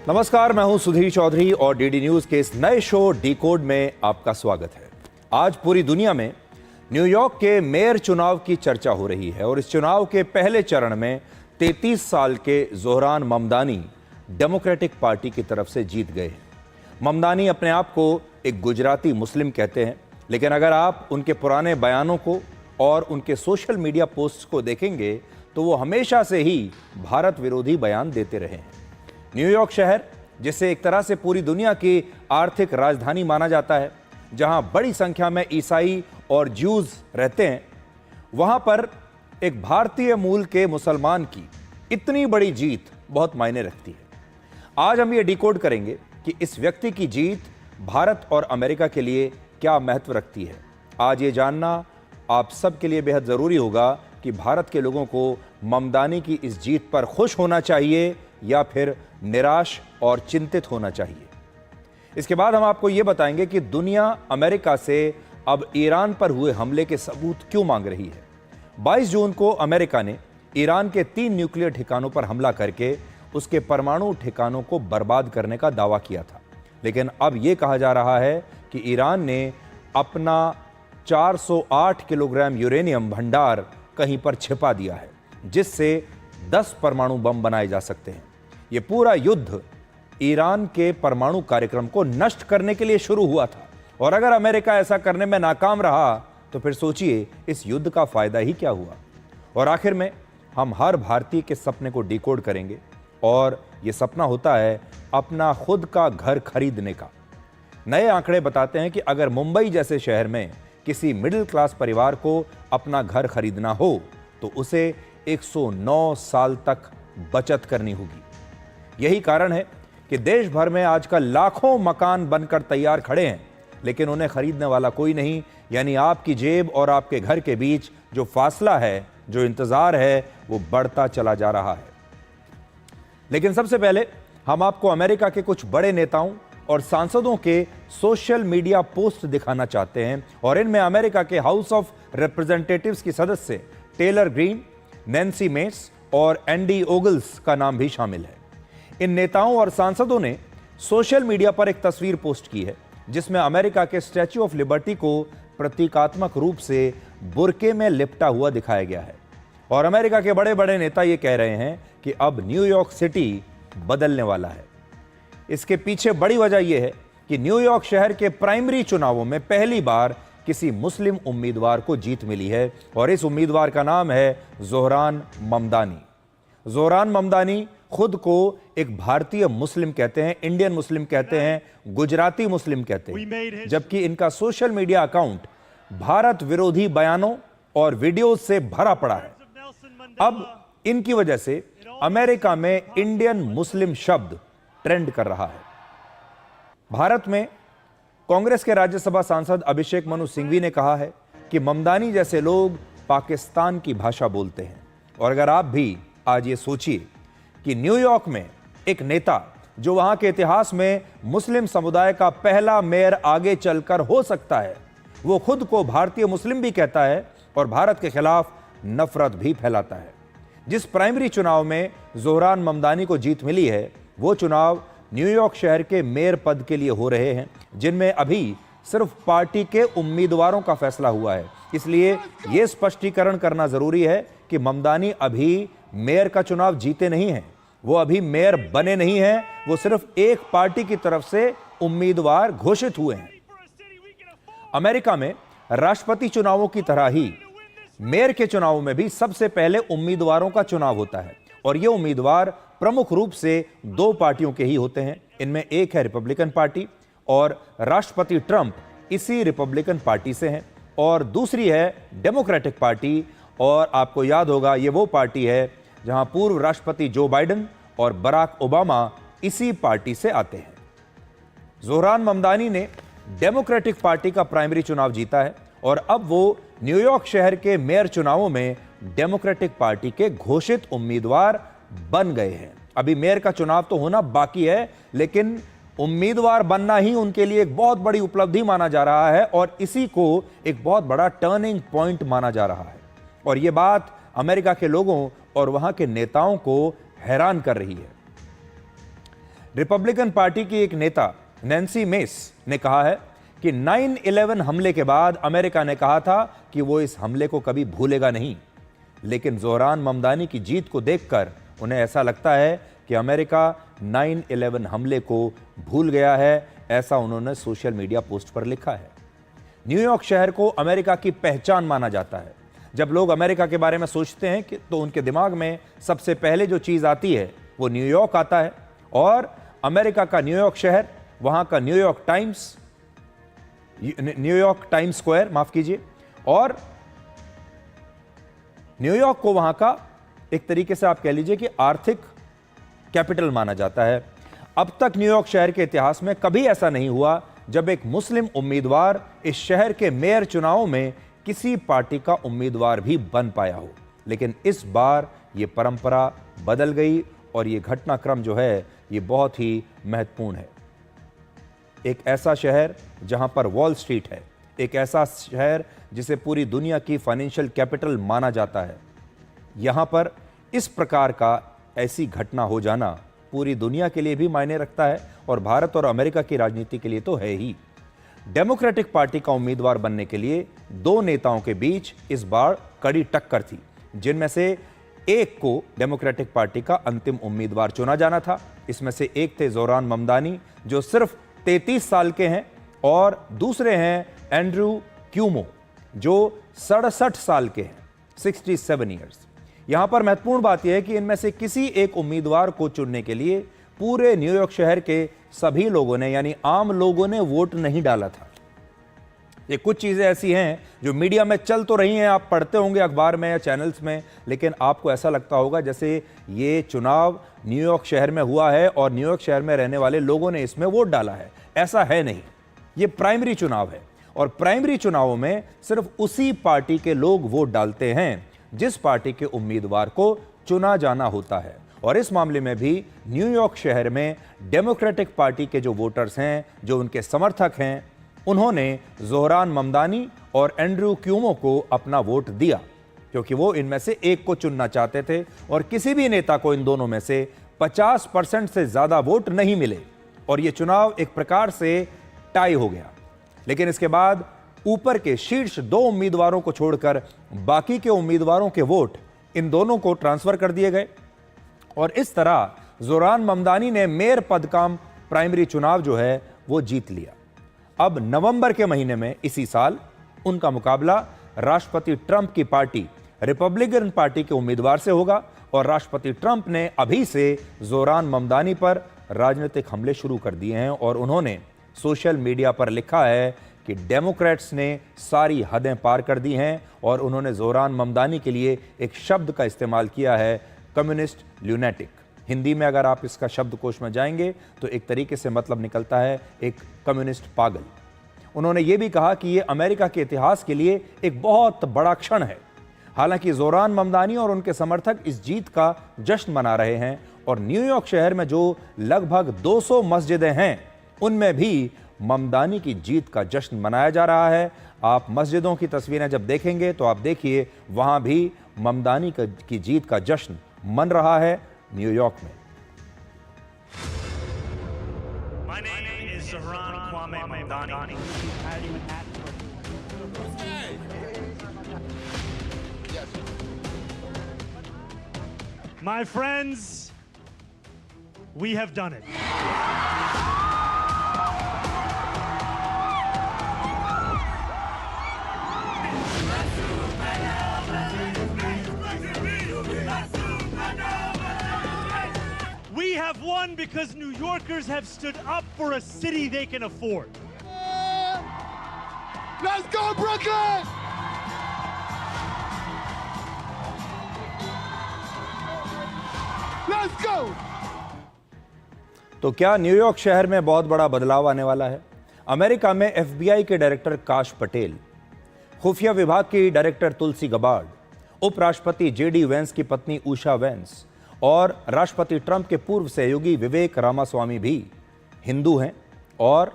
नमस्कार, मैं हूं सुधीर चौधरी और डीडी न्यूज के इस नए शो डिकोड में आपका स्वागत है। आज पूरी दुनिया में न्यूयॉर्क के मेयर चुनाव की चर्चा हो रही है और इस चुनाव के पहले चरण में 33 साल के जोहरान ममदानी डेमोक्रेटिक पार्टी की तरफ से जीत गए हैं। ममदानी अपने आप को एक गुजराती मुस्लिम कहते हैं, लेकिन अगर आप उनके पुराने बयानों को और उनके सोशल मीडिया पोस्ट्स को देखेंगे तो वो हमेशा से ही भारत विरोधी बयान देते रहे हैं। न्यूयॉर्क शहर, जिसे एक तरह से पूरी दुनिया की आर्थिक राजधानी माना जाता है, जहां बड़ी संख्या में ईसाई और ज्यूज रहते हैं, वहां पर एक भारतीय मूल के मुसलमान की इतनी बड़ी जीत बहुत मायने रखती है। आज हम ये डिकोड करेंगे कि इस व्यक्ति की जीत भारत और अमेरिका के लिए क्या महत्व रखती है। आज ये जानना आप सबके लिए बेहद ज़रूरी होगा कि भारत के लोगों को ममदानी की इस जीत पर खुश होना चाहिए या फिर निराश और चिंतित होना चाहिए। इसके बाद हम आपको ये बताएंगे कि दुनिया अमेरिका से अब ईरान पर हुए हमले के सबूत क्यों मांग रही है। 22 जून को अमेरिका ने ईरान के 3 न्यूक्लियर ठिकानों पर हमला करके उसके परमाणु ठिकानों को बर्बाद करने का दावा किया था, लेकिन अब यह कहा जा रहा है कि ईरान ने अपना 408 किलोग्राम यूरेनियम भंडार कहीं पर छिपा दिया है, जिससे 10 परमाणु बम बनाए जा सकते हैं। ये पूरा युद्ध ईरान के परमाणु कार्यक्रम को नष्ट करने के लिए शुरू हुआ था और अगर अमेरिका ऐसा करने में नाकाम रहा तो फिर सोचिए इस युद्ध का फायदा ही क्या हुआ। और आखिर में हम हर भारतीय के सपने को डिकोड करेंगे और ये सपना होता है अपना खुद का घर खरीदने का। नए आंकड़े बताते हैं कि अगर मुंबई जैसे शहर में किसी मिडिल क्लास परिवार को अपना घर खरीदना हो तो उसे 109 साल तक बचत करनी होगी। यही कारण है कि देश भर में आजकल लाखों मकान बनकर तैयार खड़े हैं, लेकिन उन्हें खरीदने वाला कोई नहीं। यानी आपकी जेब और आपके घर के बीच जो फासला है, जो इंतजार है, वो बढ़ता चला जा रहा है। लेकिन सबसे पहले हम आपको अमेरिका के कुछ बड़े नेताओं और सांसदों के सोशल मीडिया पोस्ट दिखाना चाहते हैं और इनमें अमेरिका के हाउस ऑफ रिप्रेजेंटेटिव्स की सदस्य टेलर ग्रीन, नैन्सी मेस और एंडी ओगल्स का नाम भी शामिल है। इन नेताओं और सांसदों ने सोशल मीडिया पर एक तस्वीर पोस्ट की है जिसमें अमेरिका के स्टैच्यू ऑफ लिबर्टी को प्रतीकात्मक रूप से बुर्के में लिपटा हुआ दिखाया गया है और अमेरिका के बड़े बड़े नेता ये कह रहे हैं कि अब न्यूयॉर्क सिटी बदलने वाला है। इसके पीछे बड़ी वजह यह है कि न्यूयॉर्क शहर के प्राइमरी चुनावों में पहली बार किसी मुस्लिम उम्मीदवार को जीत मिली है और इस उम्मीदवार का नाम है जोहरान ममदानी। जोहरान ममदानी खुद को एक भारतीय मुस्लिम कहते हैं, इंडियन मुस्लिम कहते हैं, गुजराती मुस्लिम कहते हैं, जबकि इनका सोशल मीडिया अकाउंट भारत विरोधी बयानों और वीडियोज से भरा पड़ा है। अब इनकी वजह से अमेरिका में इंडियन मुस्लिम शब्द ट्रेंड कर रहा है। भारत में कांग्रेस के राज्यसभा सांसद अभिषेक मनु सिंघवी ने कहा है कि ममदानी जैसे लोग पाकिस्तान की भाषा बोलते हैं। और अगर आप भी आज ये सोचिए कि न्यूयॉर्क में एक नेता जो वहां के इतिहास में मुस्लिम समुदाय का पहला मेयर आगे चलकर हो सकता है, वो खुद को भारतीय मुस्लिम भी कहता है और भारत के खिलाफ नफरत भी फैलाता है। जिस प्राइमरी चुनाव में जोहरान ममदानी को जीत मिली है, वो चुनाव न्यूयॉर्क शहर के मेयर पद के लिए हो रहे हैं, जिनमें अभी सिर्फ पार्टी के उम्मीदवारों का फैसला हुआ है। इसलिए यह स्पष्टीकरण करना जरूरी है कि ममदानी अभी मेयर का चुनाव जीते नहीं हैं, वो अभी मेयर बने नहीं हैं, वो सिर्फ एक पार्टी की तरफ से उम्मीदवार घोषित हुए हैं। अमेरिका में राष्ट्रपति चुनावों की तरह ही मेयर के चुनाव में भी सबसे पहले उम्मीदवारों का चुनाव होता है और ये उम्मीदवार प्रमुख रूप से 2 पार्टियों के ही होते हैं। इनमें एक है रिपब्लिकन पार्टी और राष्ट्रपति ट्रंप इसी रिपब्लिकन पार्टी से हैं, और दूसरी है डेमोक्रेटिक पार्टी। और आपको याद होगा ये वो पार्टी है जहां पूर्व राष्ट्रपति जो बाइडेन और बराक ओबामा इसी पार्टी से आते हैं। जोहरान ममदानी ने डेमोक्रेटिक पार्टी का प्राइमरी चुनाव जीता है और अब वो न्यूयॉर्क शहर के मेयर चुनावों में डेमोक्रेटिक पार्टी के घोषित उम्मीदवार बन गए हैं। अभी मेयर का चुनाव तो होना बाकी है, लेकिन उम्मीदवार बनना ही उनके लिए एक बहुत बड़ी उपलब्धि माना जा रहा है और इसी को एक बहुत बड़ा टर्निंग पॉइंट माना जा रहा है। और यह बात अमेरिका के लोगों और वहां के नेताओं को हैरान कर रही है। रिपब्लिकन पार्टी की एक नेता नैन्सी मेस ने कहा है कि 9/11 हमले के बाद अमेरिका ने कहा था कि वो इस हमले को कभी भूलेगा नहीं, लेकिन ज़ोहरान ममदानी की जीत को देखकर उन्हें ऐसा लगता है कि अमेरिका 9/11 हमले को भूल गया है, ऐसा उन्होंने सोशल मीडिया पोस्ट पर लिखा है। न्यूयॉर्क शहर को अमेरिका की पहचान माना जाता है। जब लोग अमेरिका के बारे में सोचते हैं कि तो उनके दिमाग में सबसे पहले जो चीज़ आती है वो न्यूयॉर्क आता है, और अमेरिका का न्यूयॉर्क शहर, वहाँ का न्यूयॉर्क टाइम्स स्क्वायर, माफ कीजिए, और न्यूयॉर्क को वहाँ का एक तरीके से आप कह लीजिए कि आर्थिक कैपिटल माना जाता है। अब तक न्यूयॉर्क शहर के इतिहास में कभी ऐसा नहीं हुआ जब एक मुस्लिम उम्मीदवार इस शहर के मेयर चुनाव में किसी पार्टी का उम्मीदवार भी बन पाया हो, लेकिन इस बार यह परंपरा बदल गई और यह घटनाक्रम जो है ये बहुत ही महत्वपूर्ण है। एक ऐसा शहर जहां पर वॉल स्ट्रीट है, एक ऐसा शहर जिसे पूरी दुनिया की फाइनेंशियल कैपिटल माना जाता है, यहां पर इस प्रकार का ऐसी घटना हो जाना पूरी दुनिया के लिए भी मायने रखता है और भारत और अमेरिका की राजनीति के लिए तो है ही। डेमोक्रेटिक पार्टी का उम्मीदवार बनने के लिए दो नेताओं के बीच इस बार कड़ी टक्कर थी, जिनमें से एक को डेमोक्रेटिक पार्टी का अंतिम उम्मीदवार चुना जाना था। इसमें से एक थे ज़ोहरान ममदानी जो सिर्फ 33 साल के हैं, और दूसरे हैं एंड्रू क्यूमो जो 67 साल के हैं, 67 ईयर्स। यहां पर महत्वपूर्ण बात यह है कि इनमें से किसी एक उम्मीदवार को चुनने के लिए पूरे न्यूयॉर्क शहर के सभी लोगों ने, यानी आम लोगों ने वोट नहीं डाला था। ये कुछ चीजें ऐसी हैं जो मीडिया में चल तो रही हैं, आप पढ़ते होंगे अखबार में या चैनल्स में, लेकिन आपको ऐसा लगता होगा जैसे ये चुनाव न्यूयॉर्क शहर में हुआ है और न्यूयॉर्क शहर में रहने वाले लोगों ने इसमें वोट डाला है। ऐसा है नहीं, ये प्राइमरी चुनाव है और प्राइमरी चुनावों में सिर्फ उसी पार्टी के लोग वोट डालते हैं जिस पार्टी के उम्मीदवार को चुना जाना होता है। और इस मामले में भी न्यूयॉर्क शहर में डेमोक्रेटिक पार्टी के जो वोटर्स हैं, जो उनके समर्थक हैं, उन्होंने ज़ोहरान ममदानी और एंड्रू क्यूमो को अपना वोट दिया, क्योंकि वो इनमें से एक को चुनना चाहते थे और किसी भी नेता को इन दोनों में से 50% से ज्यादा वोट नहीं मिले और ये चुनाव एक प्रकार से टाई हो गया। लेकिन इसके बाद ऊपर के शीर्ष दो उम्मीदवारों को छोड़कर बाकी के उम्मीदवारों के वोट इन दोनों को ट्रांसफर कर दिए गए और इस तरह ज़ोहरान ममदानी ने मेयर पद का प्राइमरी चुनाव जो है वो जीत लिया। अब नवंबर के महीने में इसी साल उनका मुकाबला राष्ट्रपति ट्रंप की पार्टी रिपब्लिकन पार्टी के उम्मीदवार से होगा और राष्ट्रपति ट्रंप ने अभी से ज़ोहरान ममदानी पर राजनीतिक हमले शुरू कर दिए हैं और उन्होंने सोशल मीडिया पर लिखा है कि डेमोक्रेट्स ने सारी हदें पार कर दी हैं और उन्होंने ज़ोहरान ममदानी के लिए एक शब्द का इस्तेमाल किया है, कम्युनिस्ट ल्यूनेटिक। हिंदी में अगर आप इसका शब्दकोश में जाएंगे तो एक तरीके से मतलब निकलता है एक कम्युनिस्ट पागल। उन्होंने ये भी कहा कि ये अमेरिका के इतिहास के लिए एक बहुत बड़ा क्षण है। हालांकि ज़ोहरान ममदानी और उनके समर्थक इस जीत का जश्न मना रहे हैं और न्यूयॉर्क शहर में जो लगभग 200 मस्जिदें हैं उनमें भी ममदानी की जीत का जश्न मनाया जा रहा है। आप मस्जिदों की तस्वीरें जब देखेंगे तो आप देखिए वहां भी ममदानी की जीत का जश्न मन रहा है न्यूयॉर्क में। My name is Zohran Kwame Mamdani. My friends, we have done it. We have won because New Yorkers have stood up for a city they can afford. Let's go, Brooklyn! Let's go! तो क्या New York शहर में बहुत बड़ा बदलाव आने वाला है? अमेरिका में FBI के डायरेक्टर काश पटेल, खुफिया विभाग की डायरेक्टर तुलसी गबार्ड, उपराष्ट्रपति JD वेंस की पत्नी उषा वेंस और राष्ट्रपति ट्रंप के पूर्व सहयोगी विवेक रामास्वामी भी हिंदू हैं और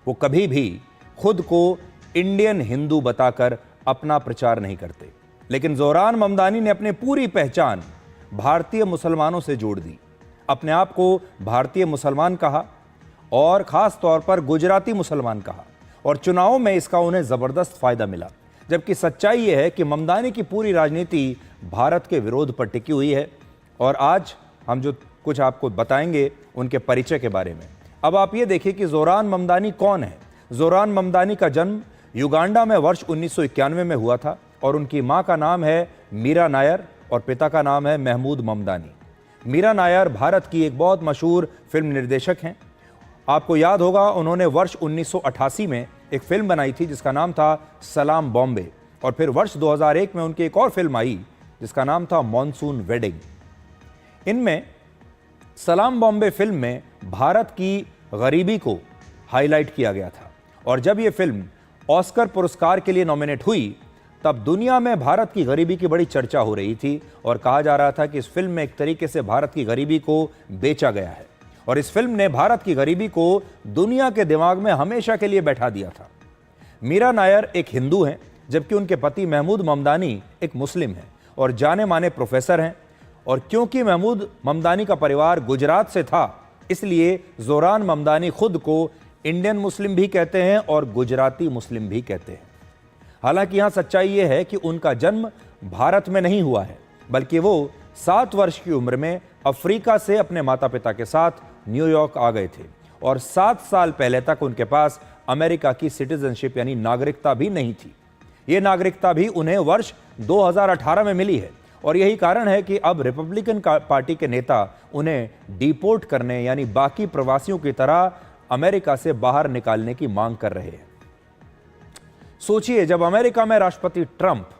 वो कभी भी खुद को इंडियन हिंदू बताकर अपना प्रचार नहीं करते। लेकिन ज़ोहरान ममदानी ने अपनी पूरी पहचान भारतीय मुसलमानों से जोड़ दी। अपने आप को भारतीय मुसलमान कहा और ख़ास तौर पर गुजराती मुसलमान कहा, और चुनाव में इसका उन्हें ज़बरदस्त फ़ायदा मिला। जबकि सच्चाई ये है कि ममदानी की पूरी राजनीति भारत के विरोध पर टिकी हुई है। और आज हम जो कुछ आपको बताएंगे उनके परिचय के बारे में। अब आप ये देखिए कि ज़ोरान ममदानी कौन है। ज़ोरान ममदानी का जन्म युगांडा में वर्ष 1991 में हुआ था और उनकी मां का नाम है मीरा नायर और पिता का नाम है महमूद ममदानी। मीरा नायर भारत की एक बहुत मशहूर फिल्म निर्देशक हैं। आपको याद होगा उन्होंने वर्ष 1988 में एक फिल्म बनाई थी जिसका नाम था सलाम बॉम्बे, और फिर वर्ष 2001 में उनकी एक और फिल्म आई जिसका नाम था मॉनसून वेडिंग। इनमें सलाम बॉम्बे फिल्म में भारत की गरीबी को हाईलाइट किया गया था, और जब यह फिल्म ऑस्कर पुरस्कार के लिए नॉमिनेट हुई तब दुनिया में भारत की गरीबी की बड़ी चर्चा हो रही थी और कहा जा रहा था कि इस फिल्म में एक तरीके से भारत की गरीबी को बेचा गया है, और इस फिल्म ने भारत की गरीबी को दुनिया के दिमाग में हमेशा के लिए बैठा दिया था। मीरा नायर एक हिंदू हैं, जबकि उनके पति महमूद ममदानी एक मुस्लिम हैं और जाने माने प्रोफेसर हैं। और क्योंकि महमूद ममदानी का परिवार गुजरात से था, इसलिए ज़ोरान ममदानी खुद को इंडियन मुस्लिम भी कहते हैं और गुजराती मुस्लिम भी कहते हैं। हालांकि यहाँ सच्चाई ये है कि उनका जन्म भारत में नहीं हुआ है, बल्कि वो 7 वर्ष की उम्र में अफ्रीका से अपने माता पिता के साथ न्यूयॉर्क आ गए थे, और 7 साल पहले तक उनके पास अमेरिका की सिटीजनशिप यानी नागरिकता भी नहीं थी। ये नागरिकता भी उन्हें वर्ष 2018 में मिली है, और यही कारण है कि अब रिपब्लिकन पार्टी के नेता उन्हें डिपोर्ट करने यानी बाकी प्रवासियों की तरह अमेरिका से बाहर निकालने की मांग कर रहे हैं। सोचिए, जब अमेरिका में राष्ट्रपति ट्रंप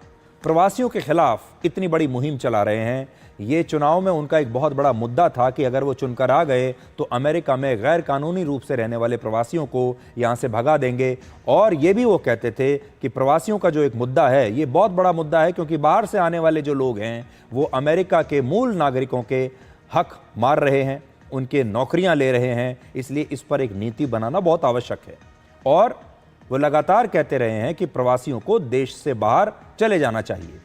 प्रवासियों के खिलाफ इतनी बड़ी मुहिम चला रहे हैं, ये चुनाव में उनका एक बहुत बड़ा मुद्दा था कि अगर वो चुनकर आ गए तो अमेरिका में गैर कानूनी रूप से रहने वाले प्रवासियों को यहाँ से भगा देंगे। और ये भी वो कहते थे कि प्रवासियों का जो एक मुद्दा है ये बहुत बड़ा मुद्दा है, क्योंकि बाहर से आने वाले जो लोग हैं वो अमेरिका के मूल नागरिकों के हक मार रहे हैं, उनके नौकरियाँ ले रहे हैं, इसलिए इस पर एक नीति बनाना बहुत आवश्यक है। और वो लगातार कहते रहे हैं कि प्रवासियों को देश से बाहर चले जाना चाहिए।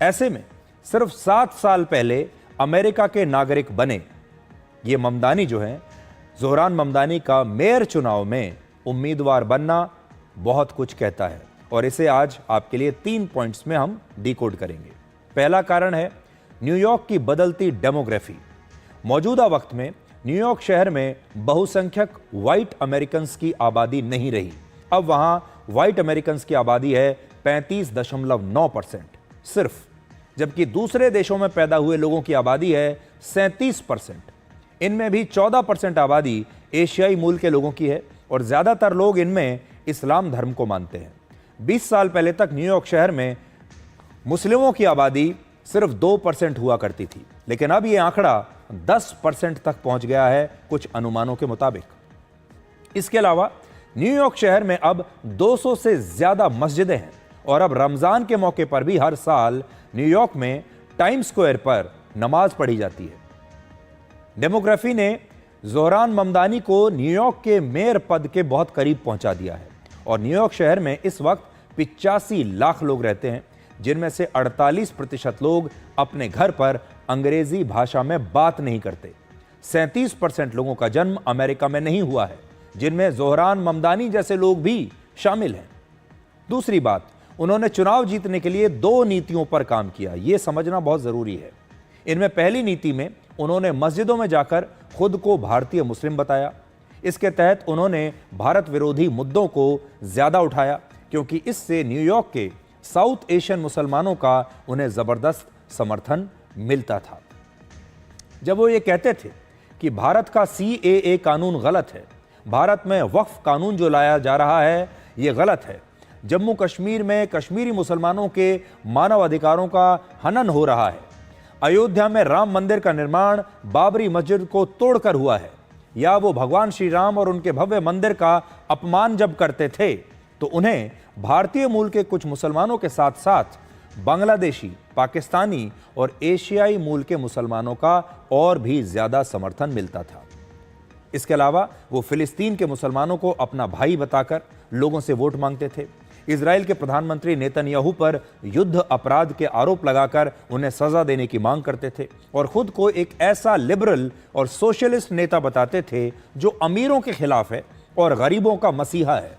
ऐसे में सिर्फ 7 साल पहले अमेरिका के नागरिक बने ये ममदानी जो हैं, ज़ोरान ममदानी का मेयर चुनाव में उम्मीदवार बनना बहुत कुछ कहता है, और इसे आज आपके लिए 3 पॉइंट्स में हम डिकोड करेंगे। पहला कारण है न्यूयॉर्क की बदलती डेमोग्राफी। मौजूदा वक्त में न्यूयॉर्क शहर में बहुसंख्यक वाइट अमेरिकन्स की आबादी नहीं रही। अब वहां वाइट अमेरिकन्स की आबादी है 35.9% सिर्फ, जबकि दूसरे देशों में पैदा हुए लोगों की आबादी है 37%। इनमें भी 14% आबादी एशियाई मूल के लोगों की है, और ज्यादातर लोग इनमें इस्लाम धर्म को मानते हैं। 20 साल पहले तक न्यूयॉर्क शहर में मुस्लिमों की आबादी सिर्फ 2% हुआ करती थी, लेकिन अब यह आंकड़ा 10% तक पहुंच गया है कुछ अनुमानों के मुताबिक। इसके अलावा न्यूयॉर्क शहर में अब 200 से ज्यादा मस्जिदें हैं, और अब रमजान के मौके पर भी हर साल न्यूयॉर्क में टाइम्स स्क्वायर पर नमाज पढ़ी जाती है। डेमोग्राफी ने ज़ोरान ममदानी को न्यूयॉर्क के मेयर पद के बहुत करीब पहुंचा दिया है, और न्यूयॉर्क शहर में इस वक्त 85 लाख लोग रहते हैं, जिनमें से 48% लोग अपने घर पर अंग्रेजी भाषा में बात नहीं करते। 37% लोगों का जन्म अमेरिका में नहीं हुआ है, जिनमें ज़ोरान ममदानी जैसे लोग भी शामिल हैं। दूसरी बात, उन्होंने चुनाव जीतने के लिए 2 नीतियों पर काम किया, यह समझना बहुत जरूरी है। इनमें पहली नीति में उन्होंने मस्जिदों में जाकर खुद को भारतीय मुस्लिम बताया। इसके तहत उन्होंने भारत विरोधी मुद्दों को ज्यादा उठाया, क्योंकि इससे न्यूयॉर्क के साउथ एशियन मुसलमानों का उन्हें जबरदस्त समर्थन मिलता था। जब वो ये कहते थे कि भारत का CAA कानून गलत है, भारत में वक्फ कानून जो लाया जा रहा है ये गलत है, जम्मू कश्मीर में कश्मीरी मुसलमानों के मानव अधिकारों का हनन हो रहा है, अयोध्या में राम मंदिर का निर्माण बाबरी मस्जिद को तोड़कर हुआ है, या वो भगवान श्री राम और उनके भव्य मंदिर का अपमान जब करते थे तो उन्हें भारतीय मूल के कुछ मुसलमानों के साथ साथ बांग्लादेशी, पाकिस्तानी और एशियाई मूल के मुसलमानों का और भी ज्यादा समर्थन मिलता था। इसके अलावा वो फिलिस्तीन के मुसलमानों को अपना भाई बताकर लोगों से वोट मांगते थे। इजराइल के प्रधानमंत्री नेतन्याहू पर युद्ध अपराध के आरोप लगाकर उन्हें सजा देने की मांग करते थे और खुद को एक ऐसा लिबरल और सोशलिस्ट नेता बताते थे जो अमीरों के खिलाफ है और गरीबों का मसीहा है।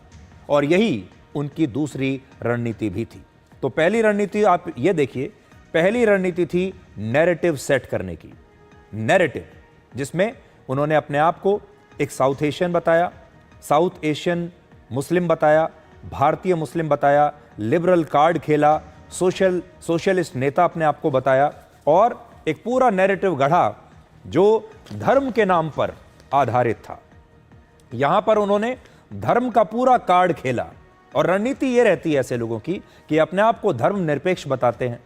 और यही उनकी दूसरी रणनीति भी थी। तो पहली रणनीति आप ये देखिए, पहली रणनीति थी नैरेटिव सेट करने की। नैरेटिव जिसमें उन्होंने अपने आप को एक साउथ एशियन बताया, साउथ एशियन मुस्लिम बताया, भारतीय मुस्लिम बताया, लिबरल कार्ड खेला, सोशलिस्ट नेता अपने आप को बताया और एक पूरा नैरेटिव गढ़ा जो धर्म के नाम पर आधारित था। यहां पर उन्होंने धर्म का पूरा कार्ड खेला और रणनीति यह रहती है ऐसे लोगों की कि अपने आप को धर्म निरपेक्ष बताते हैं,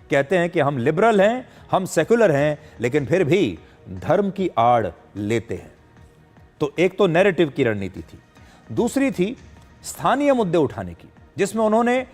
कहते हैं कि हम लिबरल हैं, हम सेकुलर हैं, लेकिन फिर भी धर्म की आड़ लेते हैं। तो एक तो नैरेटिव की रणनीति थी, दूसरी थी स्थानीय मुद्दे उठाने की, जिसमें उन्होंने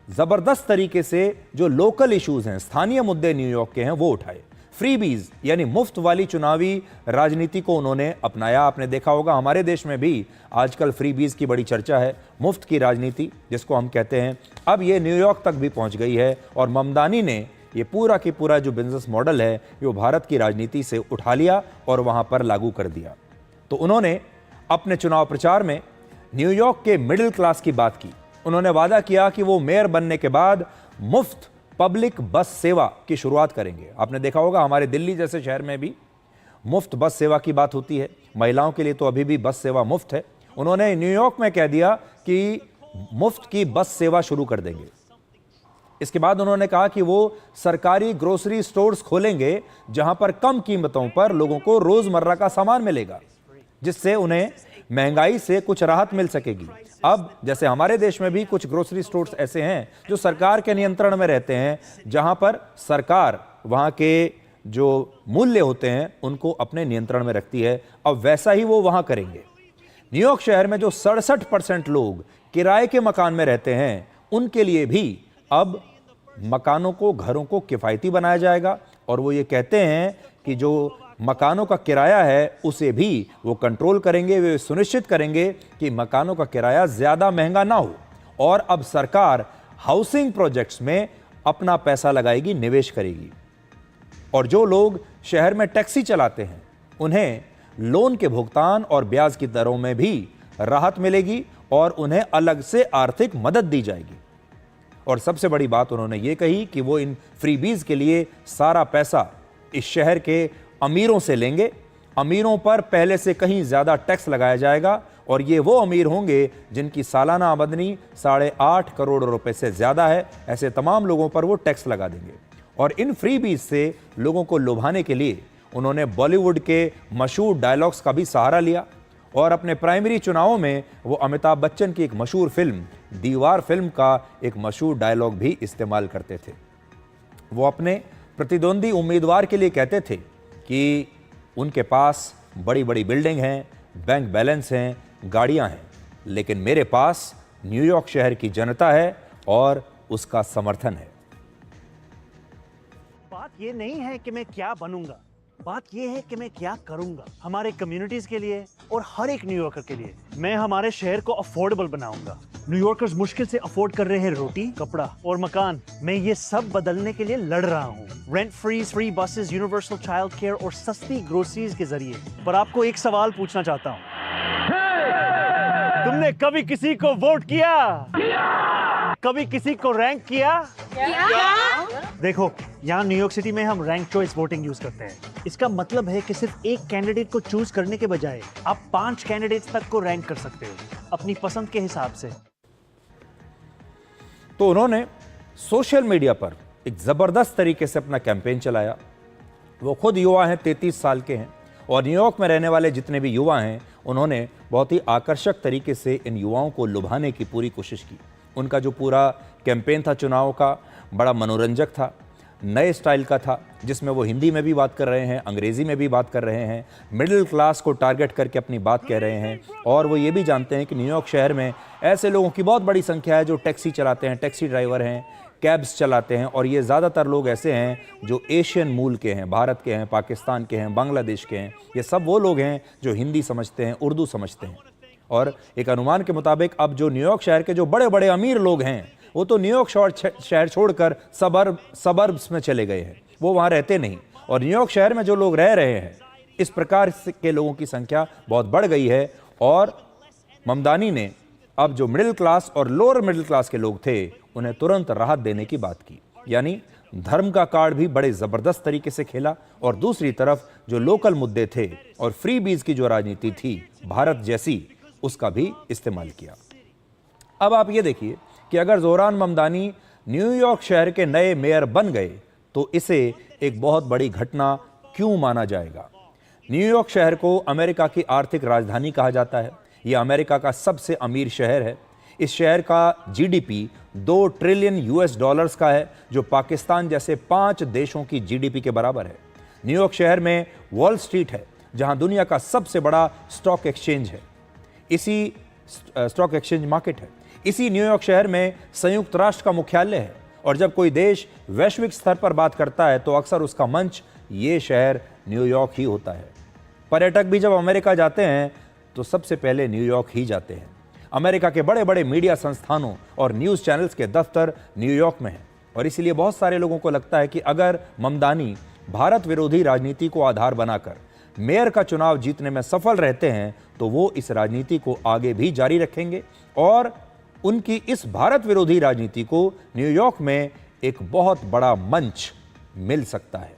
जबरदस्त तरीके से जो लोकल इश्यूज हैं, स्थानीय मुद्दे न्यूयॉर्क के हैं, वो उठाए। फ्रीबीज यानी मुफ्त वाली चुनावी राजनीति को उन्होंने अपनाया। आपने देखा होगा हमारे देश में भी आजकल फ्रीबीज की बड़ी चर्चा है, मुफ्त की राजनीति जिसको हम कहते हैं। अब ये न्यूयॉर्क तक भी पहुंच गई है और ममदानी ने ये पूरा की पूरा जो बिजनेस मॉडल है वो भारत की राजनीति से उठा लिया और वहां पर लागू कर दिया। तो उन्होंने अपने चुनाव प्रचार में न्यूयॉर्क के मिडिल क्लास की बात की। उन्होंने वादा किया कि वो मेयर बनने के बाद मुफ्त पब्लिक बस सेवा की शुरुआत करेंगे। आपने देखा होगा हमारे दिल्ली जैसे शहर में भी मुफ्त बस सेवा की बात होती है, महिलाओं के लिए तो अभी भी बस सेवा मुफ्त है। उन्होंने न्यूयॉर्क में कह दिया कि मुफ्त की बस सेवा शुरू कर देंगे। इसके बाद उन्होंने कहा कि वो सरकारी ग्रोसरी स्टोर्स खोलेंगे जहां पर कम कीमतों पर लोगों को रोजमर्रा का सामान मिलेगा, जिससे उन्हें महंगाई से कुछ राहत मिल सकेगी। अब जैसे हमारे देश में भी कुछ ग्रोसरी स्टोर्स ऐसे हैं जो सरकार के नियंत्रण में रहते हैं, जहां पर सरकार वहां के जो मूल्य होते हैं उनको अपने नियंत्रण में रखती है। अब वैसा ही वो वहां करेंगे। न्यूयॉर्क शहर में जो 67% लोग किराए के मकान में रहते हैं, उनके लिए भी अब मकानों को, घरों को किफायती बनाया जाएगा और वो ये कहते हैं कि जो मकानों का किराया है उसे भी वो कंट्रोल करेंगे, वे सुनिश्चित करेंगे कि मकानों का किराया ज्यादा महंगा ना हो। और अब सरकार हाउसिंग प्रोजेक्ट्स में अपना पैसा लगाएगी, निवेश करेगी। और जो लोग शहर में टैक्सी चलाते हैं उन्हें लोन के भुगतान और ब्याज की दरों में भी राहत मिलेगी और उन्हें अलग से आर्थिक मदद दी जाएगी। और सबसे बड़ी बात उन्होंने ये कही कि वो इन फ्रीबीज के लिए सारा पैसा इस शहर के अमीरों से लेंगे। अमीरों पर पहले से कहीं ज्यादा टैक्स लगाया जाएगा और ये वो अमीर होंगे जिनकी सालाना आमदनी 8.5 करोड़ रुपए से ज्यादा है। ऐसे तमाम लोगों पर वो टैक्स लगा देंगे। और इन फ्रीबीज से लोगों को लुभाने के लिए उन्होंने बॉलीवुड के मशहूर डायलॉग्स का भी सहारा लिया और अपने प्राइमरी चुनावों में वो अमिताभ बच्चन की एक मशहूर फिल्म दीवार फिल्म का एक मशहूर डायलॉग भी इस्तेमाल करते थे। वो अपने प्रतिद्वंदी उम्मीदवार के लिए कहते थे कि उनके पास बड़ी बड़ी बिल्डिंग हैं, बैंक बैलेंस हैं, गाड़ियां हैं, लेकिन मेरे पास न्यूयॉर्क शहर की जनता है और उसका समर्थन है। बात ये नहीं है कि मैं क्या बनूंगा, बात ये है कि मैं क्या करूंगा हमारे कम्युनिटीज के लिए और हर एक न्यूयॉर्कर के लिए। मैं हमारे शहर को अफोर्डेबल बनाऊंगा। न्यूयॉर्कर्स मुश्किल से अफोर्ड कर रहे हैं रोटी, कपड़ा और मकान। मैं ये सब बदलने के लिए लड़ रहा हूँ। Rent free buses, universal child care और सस्ती ग्रोसरीज के जरिए। पर आपको एक सवाल पूछना चाहता हूँ, तुमने कभी किसी को वोट किया? कभी किसी को रैंक किया? देखो, यहाँ न्यूयॉर्क सिटी में हम रैंक चॉइस वोटिंग यूज करते हैं। इसका मतलब है कि सिर्फ एक कैंडिडेट को चूज करने के बजाय आप 5 कैंडिडेट्स तक को रैंक कर सकते हो अपनी पसंद के हिसाब से। तो उन्होंने सोशल मीडिया पर एक जबरदस्त तरीके से अपना कैंपेन चलाया। वो खुद युवा हैं, 33 साल के हैं और न्यूयॉर्क में रहने वाले जितने भी युवा हैं उन्होंने बहुत ही आकर्षक तरीके से इन युवाओं को लुभाने की पूरी कोशिश की। उनका जो पूरा कैंपेन था चुनाव का, बड़ा मनोरंजक था, नए स्टाइल का था, जिसमें वो हिंदी में भी बात कर रहे हैं, अंग्रेज़ी में भी बात कर रहे हैं, मिडिल क्लास को टारगेट करके अपनी बात कह रहे हैं। और वो ये भी जानते हैं कि न्यूयॉर्क शहर में ऐसे लोगों की बहुत बड़ी संख्या है जो टैक्सी चलाते हैं, टैक्सी ड्राइवर हैं, कैब्स चलाते हैं और ये ज़्यादातर लोग ऐसे हैं जो एशियन मूल के हैं, भारत के हैं, पाकिस्तान के हैं, बांग्लादेश के हैं। ये सब वो लोग हैं जो हिंदी समझते हैं, उर्दू समझते हैं। और एक अनुमान के मुताबिक अब जो न्यूयॉर्क शहर के जो बड़े बड़े अमीर लोग हैं वो तो न्यूयॉर्क शहर छोड़कर सबर्ब्स में चले गए हैं, वो वहाँ रहते नहीं। और न्यूयॉर्क शहर में जो लोग रह रहे हैं, इस प्रकार के लोगों की संख्या बहुत बढ़ गई है। और ममदानी ने अब जो मिडिल क्लास और लोअर मिडिल क्लास के लोग थे उन्हें तुरंत राहत देने की बात की, यानी धर्म का कार्ड भी बड़े जबरदस्त तरीके से खेला और दूसरी तरफ जो लोकल मुद्दे थे और फ्री बीज की जो राजनीति थी भारत जैसी, उसका भी इस्तेमाल किया। अब आप ये देखिए कि अगर जोहरान ममदानी न्यूयॉर्क शहर के नए मेयर बन गए तो इसे एक बहुत बड़ी घटना क्यों माना जाएगा। न्यूयॉर्क शहर को अमेरिका की आर्थिक राजधानी कहा जाता है। यह अमेरिका का सबसे अमीर शहर है। इस शहर का जीडीपी 2 ट्रिलियन यूएस डॉलर्स का है, जो पाकिस्तान जैसे 5 देशों की जीडीपी के बराबर है। न्यूयॉर्क शहर में वॉल स्ट्रीट है, जहां दुनिया का सबसे बड़ा स्टॉक एक्सचेंज है, इसी स्टॉक एक्सचेंज मार्केट है। इसी न्यूयॉर्क शहर में संयुक्त राष्ट्र का मुख्यालय है और जब कोई देश वैश्विक स्तर पर बात करता है तो अक्सर उसका मंच ये शहर न्यूयॉर्क ही होता है। पर्यटक भी जब अमेरिका जाते हैं तो सबसे पहले न्यूयॉर्क ही जाते हैं। अमेरिका के बड़े बड़े मीडिया संस्थानों और न्यूज़ चैनल्स के दफ्तर न्यूयॉर्क में हैं और इसीलिए बहुत सारे लोगों को लगता है कि अगर ममदानी भारत विरोधी राजनीति को आधार बनाकर मेयर का चुनाव जीतने में सफल रहते हैं तो वो इस राजनीति को आगे भी जारी रखेंगे और उनकी इस भारत विरोधी राजनीति को न्यूयॉर्क में एक बहुत बड़ा मंच मिल सकता है।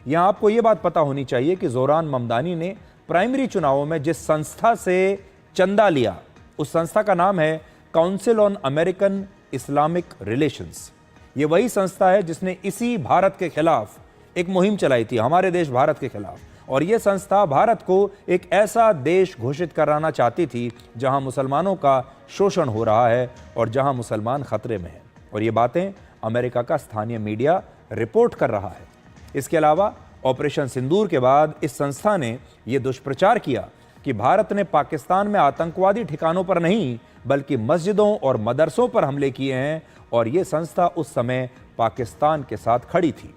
यहां आपको यह बात पता होनी चाहिए कि जोहरान ममदानी ने प्राइमरी चुनावों में जिस संस्था से चंदा लिया, उस संस्था का नाम है council on American Islamic relations. ये वही संस्था है जिसने इसी भारत के खिलाफ एक मुहिम चलाई थी, हमारे देश भारत के खिलाफ। और यह संस्था भारत को एक ऐसा देश घोषित कराना चाहती थी जहां मुसलमानों का शोषण हो रहा है और जहां मुसलमान खतरे में हैं। और ये बातें अमेरिका का स्थानीय मीडिया रिपोर्ट कर रहा है। इसके अलावा ऑपरेशन सिंदूर के बाद इस संस्था ने यह दुष्प्रचार किया कि भारत ने पाकिस्तान में आतंकवादी ठिकानों पर नहीं बल्कि मस्जिदों और मदरसों पर हमले किए हैं और यह संस्था उस समय पाकिस्तान के साथ खड़ी थी।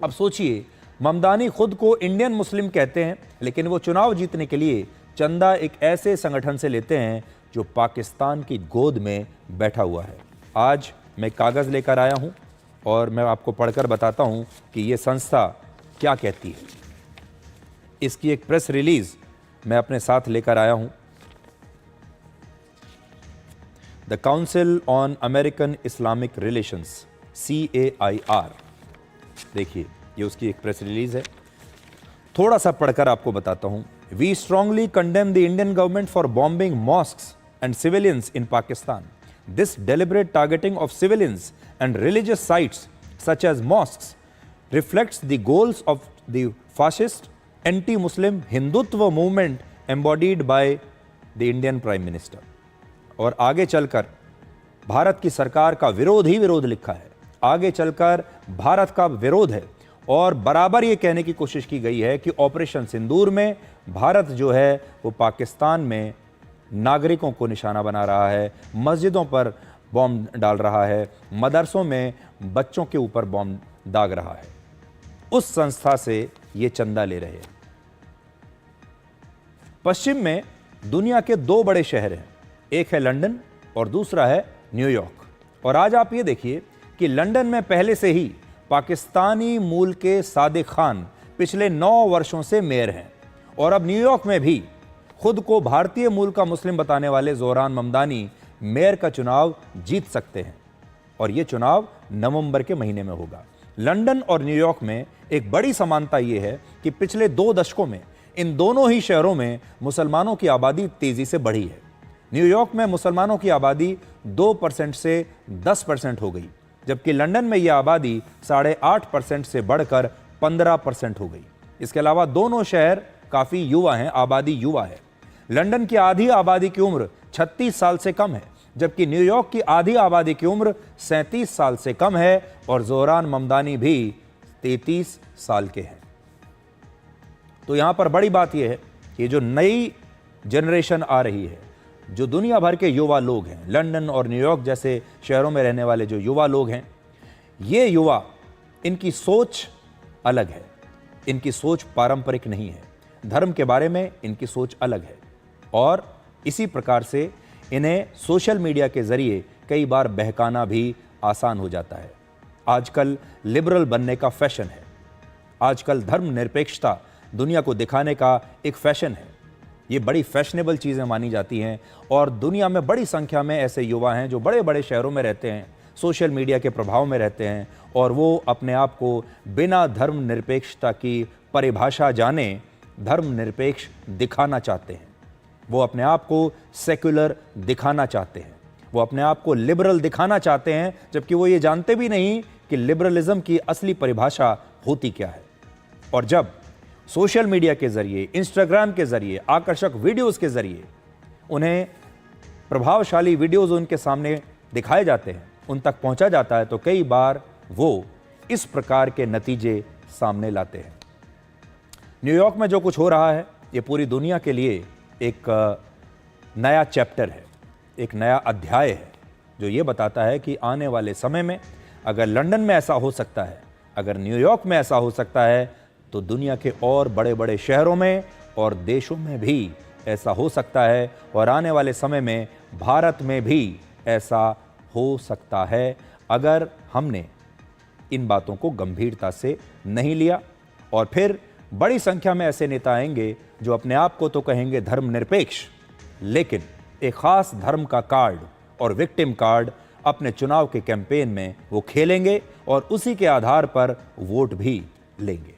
अब सोचिए, ममदानी खुद को इंडियन मुस्लिम कहते हैं, लेकिन वो चुनाव जीतने के लिए चंदा एक ऐसे संगठन से लेते हैं जो पाकिस्तान की गोद में बैठा हुआ है। आज मैं कागज़ लेकर आया हूं और मैं आपको पढ़कर बताता हूं कि ये संस्था क्या कहती है। इसकी एक प्रेस रिलीज मैं अपने साथ लेकर आया हूं। The council on American Islamic relations, CAIR। देखिए, ये उसकी एक प्रेस रिलीज है। थोड़ा सा पढ़कर आपको बताता हूं। We strongly condemn the Indian government for bombing mosques and civilians in Pakistan. This deliberate targeting of civilians and religious sites such as mosques reflects the goals of the fascist anti-Muslim Hindutva movement embodied by the Indian Prime Minister। और आगे चलकर भारत की सरकार का विरोध ही विरोध लिखा है, आगे चलकर भारत का विरोध है और बराबर ये कहने की कोशिश की गई है कि ऑपरेशन सिंदूर में भारत जो है वो पाकिस्तान में नागरिकों को निशाना बना रहा है, मस्जिदों पर बॉम्ब डाल रहा है, मदरसों में बच्चों के ऊपर बॉम्ब दाग रहा है। उस संस्था से ये चंदा ले रहे हैं। पश्चिम में दुनिया के 2 बड़े शहर हैं, एक है लंदन और दूसरा है न्यूयॉर्क। और आज आप ये देखिए कि लंदन में पहले से ही पाकिस्तानी मूल के सादिक खान पिछले 9 वर्षों से मेयर हैं और अब न्यूयॉर्क में भी खुद को भारतीय मूल का मुस्लिम बताने वाले जोहरान ममदानी मेयर का चुनाव जीत सकते हैं और यह चुनाव नवंबर के महीने में होगा। लंदन और न्यूयॉर्क में एक बड़ी समानता यह है कि पिछले 2 दशकों में इन दोनों ही शहरों में मुसलमानों की आबादी तेजी से बढ़ी है। न्यूयॉर्क में मुसलमानों की आबादी 2% से 10% हो गई, जबकि लंदन में यह आबादी 8.5% से बढ़कर 15% हो गई। इसके अलावा दोनों शहर काफ़ी युवा हैं, आबादी युवा है। लंदन की आधी आबादी की उम्र 36 साल से कम है, जबकि न्यूयॉर्क की आधी आबादी की उम्र 37 साल से कम है और जोहरान ममदानी भी 33 साल के हैं। तो यहां पर बड़ी बात यह है कि जो नई जनरेशन आ रही है, जो दुनिया भर के युवा लोग हैं, लंदन और न्यूयॉर्क जैसे शहरों में रहने वाले जो युवा लोग हैं, ये युवा, इनकी सोच अलग है, इनकी सोच पारंपरिक नहीं है, धर्म के बारे में इनकी सोच अलग है और इसी प्रकार से इन्हें सोशल मीडिया के जरिए कई बार बहकाना भी आसान हो जाता है। आजकल लिबरल बनने का फैशन है। आजकल धर्मनिरपेक्षता दुनिया को दिखाने का एक फैशन है। ये बड़ी फैशनेबल चीज़ें मानी जाती हैं और दुनिया में बड़ी संख्या में ऐसे युवा हैं जो बड़े बड़े शहरों में रहते हैं, सोशल मीडिया के प्रभाव में रहते हैं और वो अपने आप को बिना धर्मनिरपेक्षता की परिभाषा जाने धर्मनिरपेक्ष दिखाना चाहते हैं। वो अपने आप को सेक्युलर दिखाना चाहते हैं, वो अपने आप को लिबरल दिखाना चाहते हैं, जबकि वो ये जानते भी नहीं कि लिबरलिज्म की असली परिभाषा होती क्या है। और जब सोशल मीडिया के जरिए, इंस्टाग्राम के जरिए, आकर्षक वीडियोस के जरिए उन्हें प्रभावशाली वीडियोस उनके सामने दिखाए जाते हैं, उन तक पहुंचा जाता है, तो कई बार वो इस प्रकार के नतीजे सामने लाते हैं। न्यूयॉर्क में जो कुछ हो रहा है ये पूरी दुनिया के लिए एक नया चैप्टर है, एक नया अध्याय है, जो ये बताता है कि आने वाले समय में अगर लंदन में ऐसा हो सकता है, अगर न्यूयॉर्क में ऐसा हो सकता है, तो दुनिया के और बड़े बड़े शहरों में और देशों में भी ऐसा हो सकता है और आने वाले समय में भारत में भी ऐसा हो सकता है, अगर हमने इन बातों को गंभीरता से नहीं लिया। और फिर बड़ी संख्या में ऐसे नेता आएंगे जो अपने आप को तो कहेंगे धर्मनिरपेक्ष, लेकिन एक खास धर्म का कार्ड और विक्टिम कार्ड अपने चुनाव के कैंपेन में वो खेलेंगे और उसी के आधार पर वोट भी लेंगे।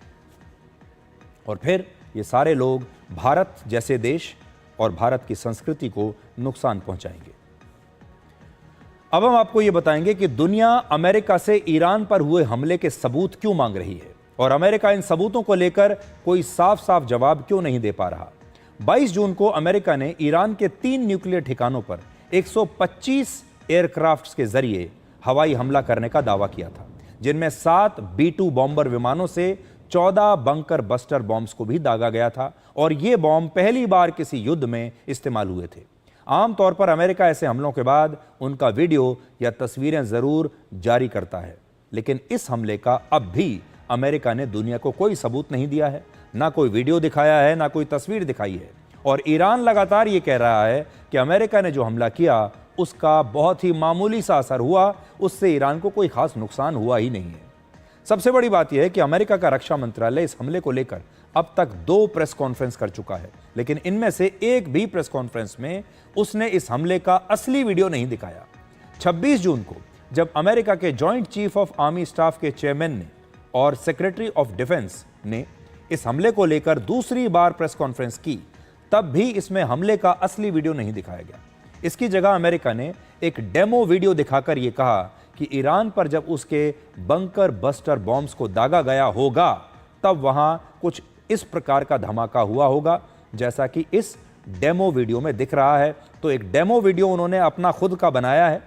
और फिर ये सारे लोग भारत जैसे देश और भारत की संस्कृति को नुकसान पहुंचाएंगे। अब हम आपको ये बताएंगे कि दुनिया अमेरिका से ईरान पर हुए हमले के सबूत क्यों मांग रही है और अमेरिका इन सबूतों को लेकर कोई साफ साफ जवाब क्यों नहीं दे पा रहा। 22 जून को अमेरिका ने ईरान के 3 न्यूक्लियर ठिकानों पर 125 एयरक्राफ्ट्स के जरिए हवाई हमला करने का दावा किया था, जिनमें 7 B-2 बॉम्बर विमानों से 14 बंकर बस्टर बॉम्ब्स को भी दागा गया था और ये बॉम्ब पहली बार किसी युद्ध में इस्तेमाल हुए थे। आमतौर पर अमेरिका ऐसे हमलों के बाद उनका वीडियो या तस्वीरें जरूर जारी करता है, लेकिन इस हमले का अब भी अमेरिका ने दुनिया को कोई सबूत नहीं दिया है, ना कोई वीडियो दिखाया है, ना कोई तस्वीर दिखाई है। और ईरान लगातार ये कह रहा है कि अमेरिका ने जो हमला किया उसका बहुत ही मामूली सा असर हुआ, उससे ईरान को कोई खास नुकसान हुआ ही नहीं है। सबसे बड़ी बात यह है कि अमेरिका का रक्षा मंत्रालय इस हमले को लेकर अब तक 2 प्रेस कॉन्फ्रेंस कर चुका है, लेकिन इनमें से एक भी प्रेस कॉन्फ्रेंस में उसने इस हमले का असली वीडियो नहीं दिखाया। 26 जून को जब अमेरिका के joint chief of army staff के चेयरमैन ने और सेक्रेटरी ऑफ डिफेंस ने इस हमले को लेकर दूसरी बार प्रेस कॉन्फ्रेंस की, तब भी इसमें हमले का असली वीडियो नहीं दिखाया गया। इसकी जगह अमेरिका ने एक डेमो वीडियो दिखाकर यह कहा कि ईरान पर जब उसके बंकर बस्टर बॉम्ब्स को दागा गया होगा तब वहां कुछ इस प्रकार का धमाका हुआ होगा, जैसा कि इस डेमो वीडियो में दिख रहा है। तो एक डेमो वीडियो उन्होंने अपना खुद का बनाया है,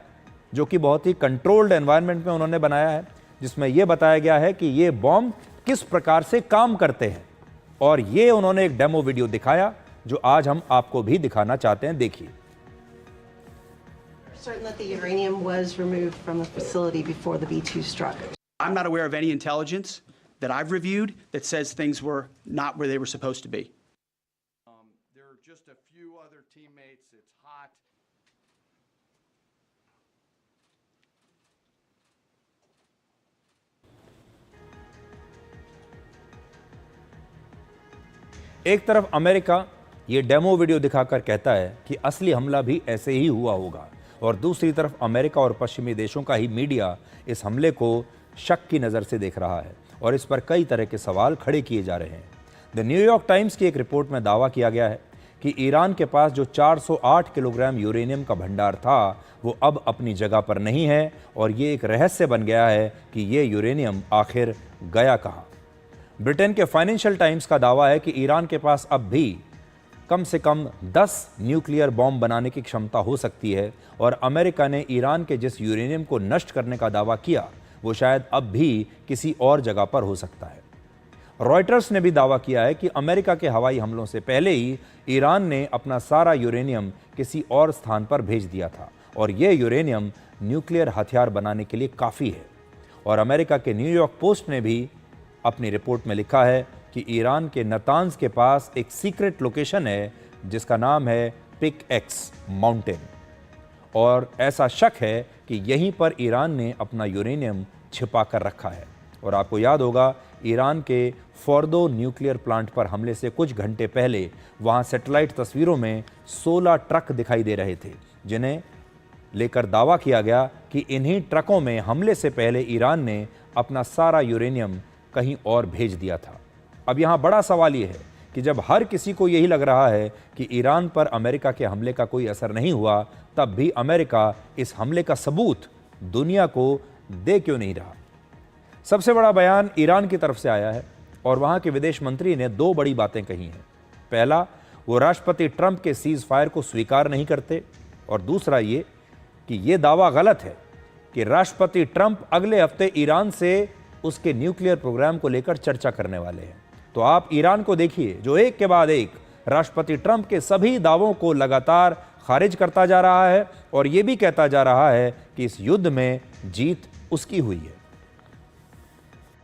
जो कि बहुत ही कंट्रोल्ड एनवायरनमेंट में उन्होंने बनाया है, जिसमें यह बताया गया है कि ये बॉम्ब किस प्रकार से काम करते हैं। और ये उन्होंने एक डेमो वीडियो दिखाया जो आज हम आपको भी दिखाना चाहते हैं। देखिए। Certain that the uranium was removed from the facility before the B-2 struck. I'm not aware of any intelligence that I've reviewed that says things were not where they were supposed to be. There are just a few other teammates. It's hot. एक तरफ America ये demo video दिखाकर कहता है कि असली हमला भी ऐसे ही हुआ होगा, और दूसरी तरफ अमेरिका और पश्चिमी देशों का ही मीडिया इस हमले को शक की नज़र से देख रहा है और इस पर कई तरह के सवाल खड़े किए जा रहे हैं। द न्यूयॉर्क टाइम्स की एक रिपोर्ट में दावा किया गया है कि ईरान के पास जो 408 किलोग्राम यूरेनियम का भंडार था वो अब अपनी जगह पर नहीं है और ये एक रहस्य बन गया है कि ये यूरेनियम आखिर गया कहाँ। ब्रिटेन के फाइनेंशियल टाइम्स का दावा है कि ईरान के पास अब भी कम से कम 10 न्यूक्लियर बॉम्ब बनाने की क्षमता हो सकती है और अमेरिका ने ईरान के जिस यूरेनियम को नष्ट करने का दावा किया वो शायद अब भी किसी और जगह पर हो सकता है। रॉयटर्स ने भी दावा किया है कि अमेरिका के हवाई हमलों से पहले ही ईरान ने अपना सारा यूरेनियम किसी और स्थान पर भेज दिया था और यह यूरेनियम न्यूक्लियर हथियार बनाने के लिए काफ़ी है। और अमेरिका के न्यूयॉर्क पोस्ट ने भी अपनी रिपोर्ट में लिखा है कि ईरान के नतांज के पास एक सीक्रेट लोकेशन है जिसका नाम है पिक एक्स माउंटेन, और ऐसा शक है कि यहीं पर ईरान ने अपना यूरेनियम छिपा कर रखा है। और आपको याद होगा, ईरान के फोर्दो न्यूक्लियर प्लांट पर हमले से कुछ घंटे पहले वहां सैटेलाइट तस्वीरों में 16 ट्रक दिखाई दे रहे थे, जिन्हें लेकर दावा किया गया कि इन्हीं ट्रकों में हमले से पहले ईरान ने अपना सारा यूरेनियम कहीं और भेज दिया था। अब यहाँ बड़ा सवाल ये है कि जब हर किसी को यही लग रहा है कि ईरान पर अमेरिका के हमले का कोई असर नहीं हुआ, तब भी अमेरिका इस हमले का सबूत दुनिया को दे क्यों नहीं रहा? सबसे बड़ा बयान ईरान की तरफ से आया है और वहाँ के विदेश मंत्री ने 2 बड़ी बातें कही हैं। पहला, वो राष्ट्रपति ट्रंप के सीज फायर को स्वीकार नहीं करते, और दूसरा ये कि ये दावा गलत है कि राष्ट्रपति ट्रंप अगले हफ्ते ईरान से उसके न्यूक्लियर प्रोग्राम को लेकर चर्चा करने वाले हैं। तो आप ईरान को देखिए, जो एक के बाद एक राष्ट्रपति ट्रंप के सभी दावों को लगातार खारिज करता जा रहा है और ये भी कहता जा रहा है कि इस युद्ध में जीत उसकी हुई है।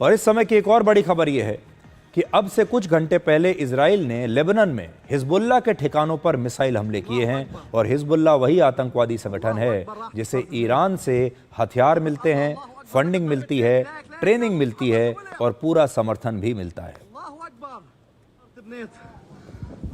और इस समय की एक और बड़ी खबर यह है कि अब से कुछ घंटे पहले इजराइल ने लेबनान में हिजबुल्लाह के ठिकानों पर मिसाइल हमले किए हैं। और हिजबुल्लाह वही आतंकवादी संगठन है जिसे ईरान से हथियार मिलते हैं, फंडिंग मिलती है, ट्रेनिंग मिलती है और पूरा समर्थन भी मिलता है।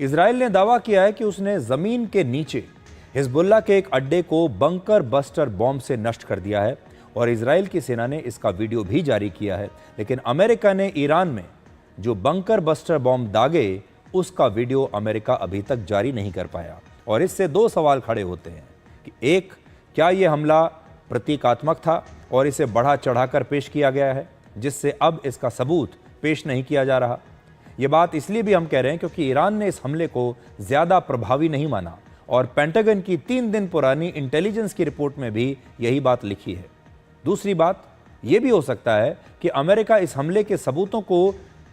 इजराइल ने दावा किया है कि उसने जमीन के नीचे हिजबुल्लाह के एक अड्डे को बंकर बस्टर बॉम्ब से नष्ट कर दिया है और इजराइल की सेना ने इसका वीडियो भी जारी किया है। लेकिन अमेरिका ने ईरान में जो बंकर बस्टर बॉम्ब दागे उसका वीडियो अमेरिका अभी तक जारी नहीं कर पाया। और इससे 2 सवाल खड़े होते हैं कि एक, क्या यह हमला प्रतीकात्मक था और इसे बढ़ा चढ़ाकर पेश किया गया है जिससे अब इसका सबूत पेश नहीं किया जा रहा? यह बात इसलिए भी हम कह रहे हैं क्योंकि ईरान ने इस हमले को ज्यादा प्रभावी नहीं माना और पेंटागन की 3 दिन पुरानी इंटेलिजेंस की रिपोर्ट में भी यही बात लिखी है। दूसरी बात यह भी हो सकता है कि अमेरिका इस हमले के सबूतों को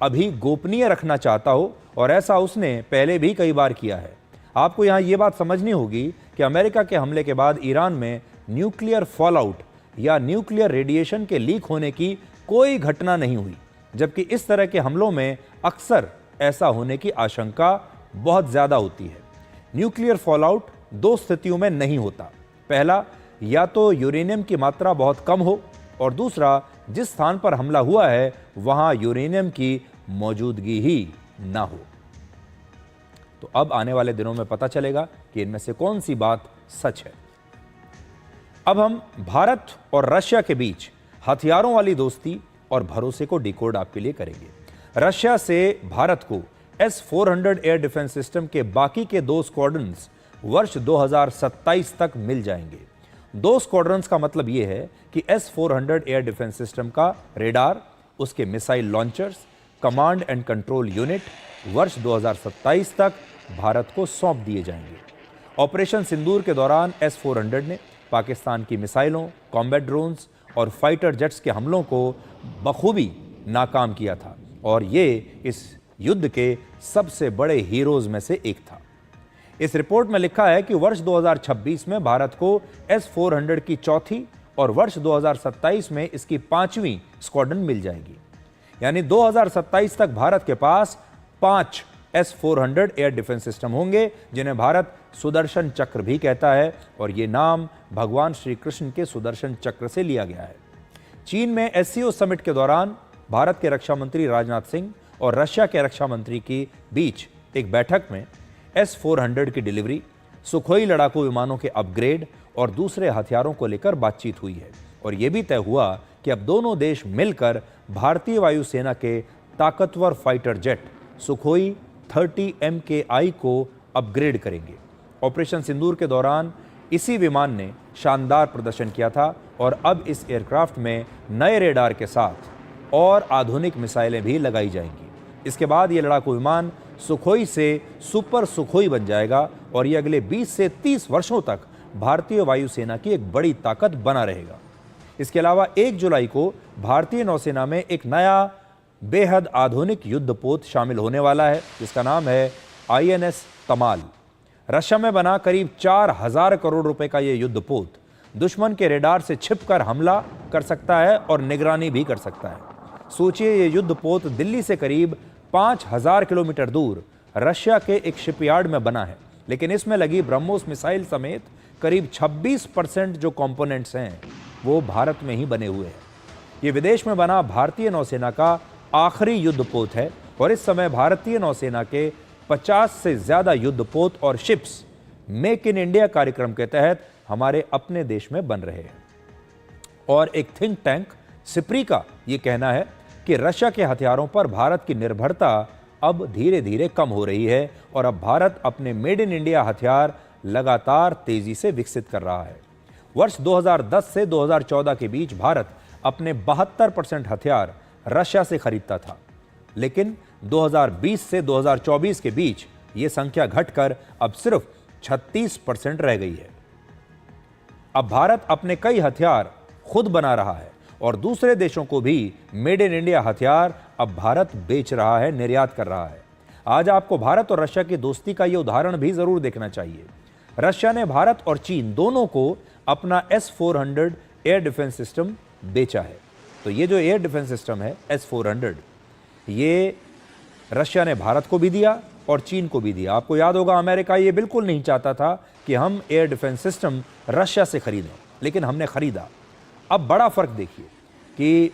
अभी गोपनीय रखना चाहता हो और ऐसा उसने पहले भी कई बार किया है। आपको यहां यह बात समझनी होगी कि अमेरिका के हमले के बाद ईरान में न्यूक्लियर फॉलआउट या न्यूक्लियर रेडिएशन के लीक होने की कोई घटना नहीं हुई, जबकि इस तरह के हमलों में अक्सर ऐसा होने की आशंका बहुत ज्यादा होती है। न्यूक्लियर फॉलआउट 2 स्थितियों में नहीं होता। पहला, या तो यूरेनियम की मात्रा बहुत कम हो और दूसरा, जिस स्थान पर हमला हुआ है वहां यूरेनियम की मौजूदगी ही ना हो। तो अब आने वाले दिनों में पता चलेगा कि इनमें से कौन सी बात सच है। अब हम भारत और रशिया के बीच हथियारों वाली दोस्ती और भरोसे को डिकोड आपके लिए करेंगे। रशिया से भारत को S-400 एयर डिफेंस सिस्टम के बाकी के 2 स्क्वाड्रन्स वर्ष 2027 तक मिल जाएंगे। 2 स्क्वाड्रन्स का मतलब यह है कि S-400 एयर डिफेंस सिस्टम का रेडार, उसके missile launchers, command and control unit वर्ष 2027 तक भारत को सौंप दिए जाएंगे। ऑपरेशन सिंदूर के दौरान S-400 ने पाकिस्तान की मिसाइलों, कॉम्बैट ड्रोन्स और फाइटर जेट्स के हमलों को बखूबी नाकाम किया था और ये इस युद्ध के सबसे बड़े हीरोज में से एक था। इस रिपोर्ट में लिखा है कि वर्ष 2026 में भारत को S-400 की 4थी और वर्ष 2027 में इसकी 5वीं स्क्वाड्रन मिल जाएगी। यानी 2027 तक भारत के पास 5 S-400 एयर डिफेंस सिस्टम होंगे, जिन्हें भारत सुदर्शन चक्र भी कहता है और ये नाम भगवान श्री कृष्ण के सुदर्शन चक्र से लिया गया है। चीन में SCO समिट के दौरान भारत के रक्षा मंत्री राजनाथ सिंह और रशिया के रक्षा मंत्री के बीच एक बैठक में S-400 की डिलीवरी, सुखोई लड़ाकू विमानों के अपग्रेड और दूसरे हथियारों को लेकर बातचीत हुई है और यह भी तय हुआ कि अब दोनों देश मिलकर भारतीय वायुसेना के ताकतवर फाइटर जेट सुखोई 30 MKI को अपग्रेड करेंगे। ऑपरेशन सिंदूर के दौरान इसी विमान ने शानदार प्रदर्शन किया था और अब इस एयरक्राफ्ट में नए रेडार के साथ और आधुनिक मिसाइलें भी लगाई जाएंगी। इसके बाद ये लड़ाकू विमान सुखोई से सुपर सुखोई बन जाएगा और ये अगले 20 से 30 वर्षों तक भारतीय वायुसेना की एक बड़ी ताकत बना रहेगा। इसके अलावा 1 जुलाई को भारतीय नौसेना में एक नया बेहद आधुनिक युद्धपोत शामिल होने वाला है, जिसका नाम है INS तमाल। रशिया में बना करीब 4000 करोड़ रुपए का यह युद्धपोत दुश्मन के रेडार से छिपकर हमला कर सकता है और निगरानी भी कर सकता है। सोचिए, यह युद्धपोत दिल्ली से करीब 5000 किलोमीटर दूर रशिया के एक शिपयार्ड में बना है, लेकिन इसमें लगी ब्रह्मोस मिसाइल समेत करीब 26% जो कंपोनेंट्स हैं वो भारत में ही बने हुए हैं। ये विदेश में बना भारतीय नौसेना का आखिरी युद्धपोत है और इस समय भारतीय नौसेना के 50 से ज्यादा युद्धपोत और शिप्स मेक इन इंडिया कार्यक्रम के तहत हमारे अपने देश में बन रहे हैं। और एक थिंक टैंक सिप्री का ये कहना है कि रशिया के हथियारों पर भारत की निर्भरता अब धीरे धीरे कम हो रही है और अब भारत अपने मेड इन इंडिया हथियार लगातार तेजी से विकसित कर रहा है। वर्ष 2010 से 2014 के बीच भारत अपने 72% हथियार रशिया से खरीदता था, लेकिन 2020 से 2024 के बीच यह संख्या घटकर अब सिर्फ 36% रह गई है। अब भारत अपने कई हथियार खुद बना रहा है और दूसरे देशों को भी मेड इन इंडिया हथियार अब भारत बेच रहा है, निर्यात कर रहा है। आज आपको भारत और रशिया की दोस्ती का यह उदाहरण भी जरूर देखना चाहिए। रशिया ने भारत और चीन दोनों को अपना S-400 एयर डिफेंस सिस्टम बेचा है। तो ये जो एयर डिफेंस सिस्टम है S-400, ये रशिया ने भारत को भी दिया और चीन को भी दिया। आपको याद होगा, अमेरिका ये बिल्कुल नहीं चाहता था कि हम एयर डिफेंस सिस्टम रशिया से खरीदें, लेकिन हमने खरीदा। अब बड़ा फर्क देखिए कि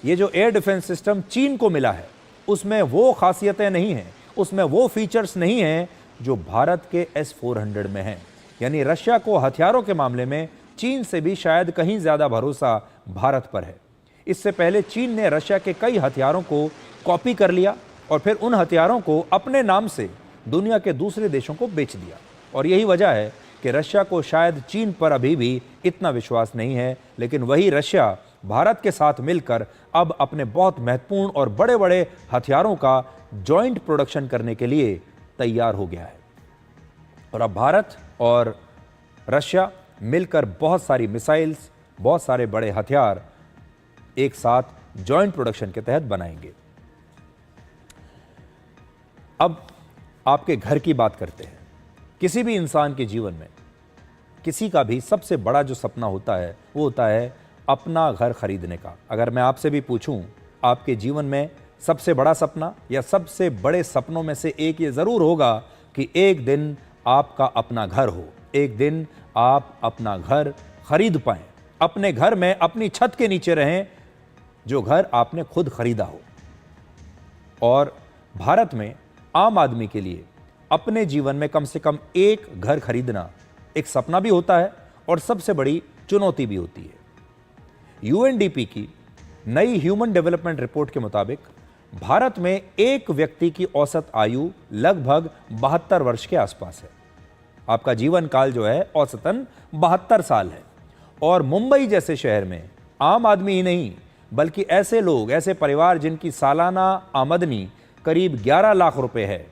ये जो एयर डिफेंस सिस्टम चीन को मिला है उसमें वो खासियतें नहीं हैं, उसमें वो फीचर्स नहीं हैं जो भारत के S-400 में हैं। यानी रशिया को हथियारों के मामले में चीन से भी शायद कहीं ज्यादा भरोसा भारत पर है। इससे पहले चीन ने रशिया के कई हथियारों को कॉपी कर लिया और फिर उन हथियारों को अपने नाम से दुनिया के दूसरे देशों को बेच दिया। और यही वजह है कि रशिया को शायद चीन पर अभी भी इतना विश्वास नहीं है, लेकिन वही रशिया भारत के साथ मिलकर अब अपने बहुत महत्वपूर्ण और बड़े बड़े हथियारों का जॉइंट प्रोडक्शन करने के लिए तैयार हो गया है। और अब भारत और रशिया मिलकर बहुत सारी मिसाइल्स, बहुत सारे बड़े हथियार एक साथ जॉइंट प्रोडक्शन के तहत बनाएंगे। अब आपके घर की बात करते हैं। किसी भी इंसान के जीवन में किसी का भी सबसे बड़ा जो सपना होता है वो होता है अपना घर खरीदने का। अगर मैं आपसे भी पूछूं, आपके जीवन में सबसे बड़ा सपना या सबसे बड़े सपनों में से एक ये जरूर होगा कि एक दिन आपका अपना घर हो, एक दिन आप अपना घर खरीद पाएं, अपने घर में अपनी छत के नीचे रहें जो घर आपने खुद खरीदा हो। और भारत में आम आदमी के लिए अपने जीवन में कम से कम एक घर खरीदना एक सपना भी होता है और सबसे बड़ी चुनौती भी होती है। UNDP की नई ह्यूमन डेवलपमेंट रिपोर्ट के मुताबिक भारत में एक व्यक्ति की औसत आयु लगभग 72 वर्ष के आसपास है। आपका जीवन काल जो है औसतन 72 साल है। और मुंबई जैसे शहर में आम आदमी ही नहीं बल्कि ऐसे लोग, ऐसे परिवार जिनकी सालाना आमदनी करीब 11 लाख रुपए है,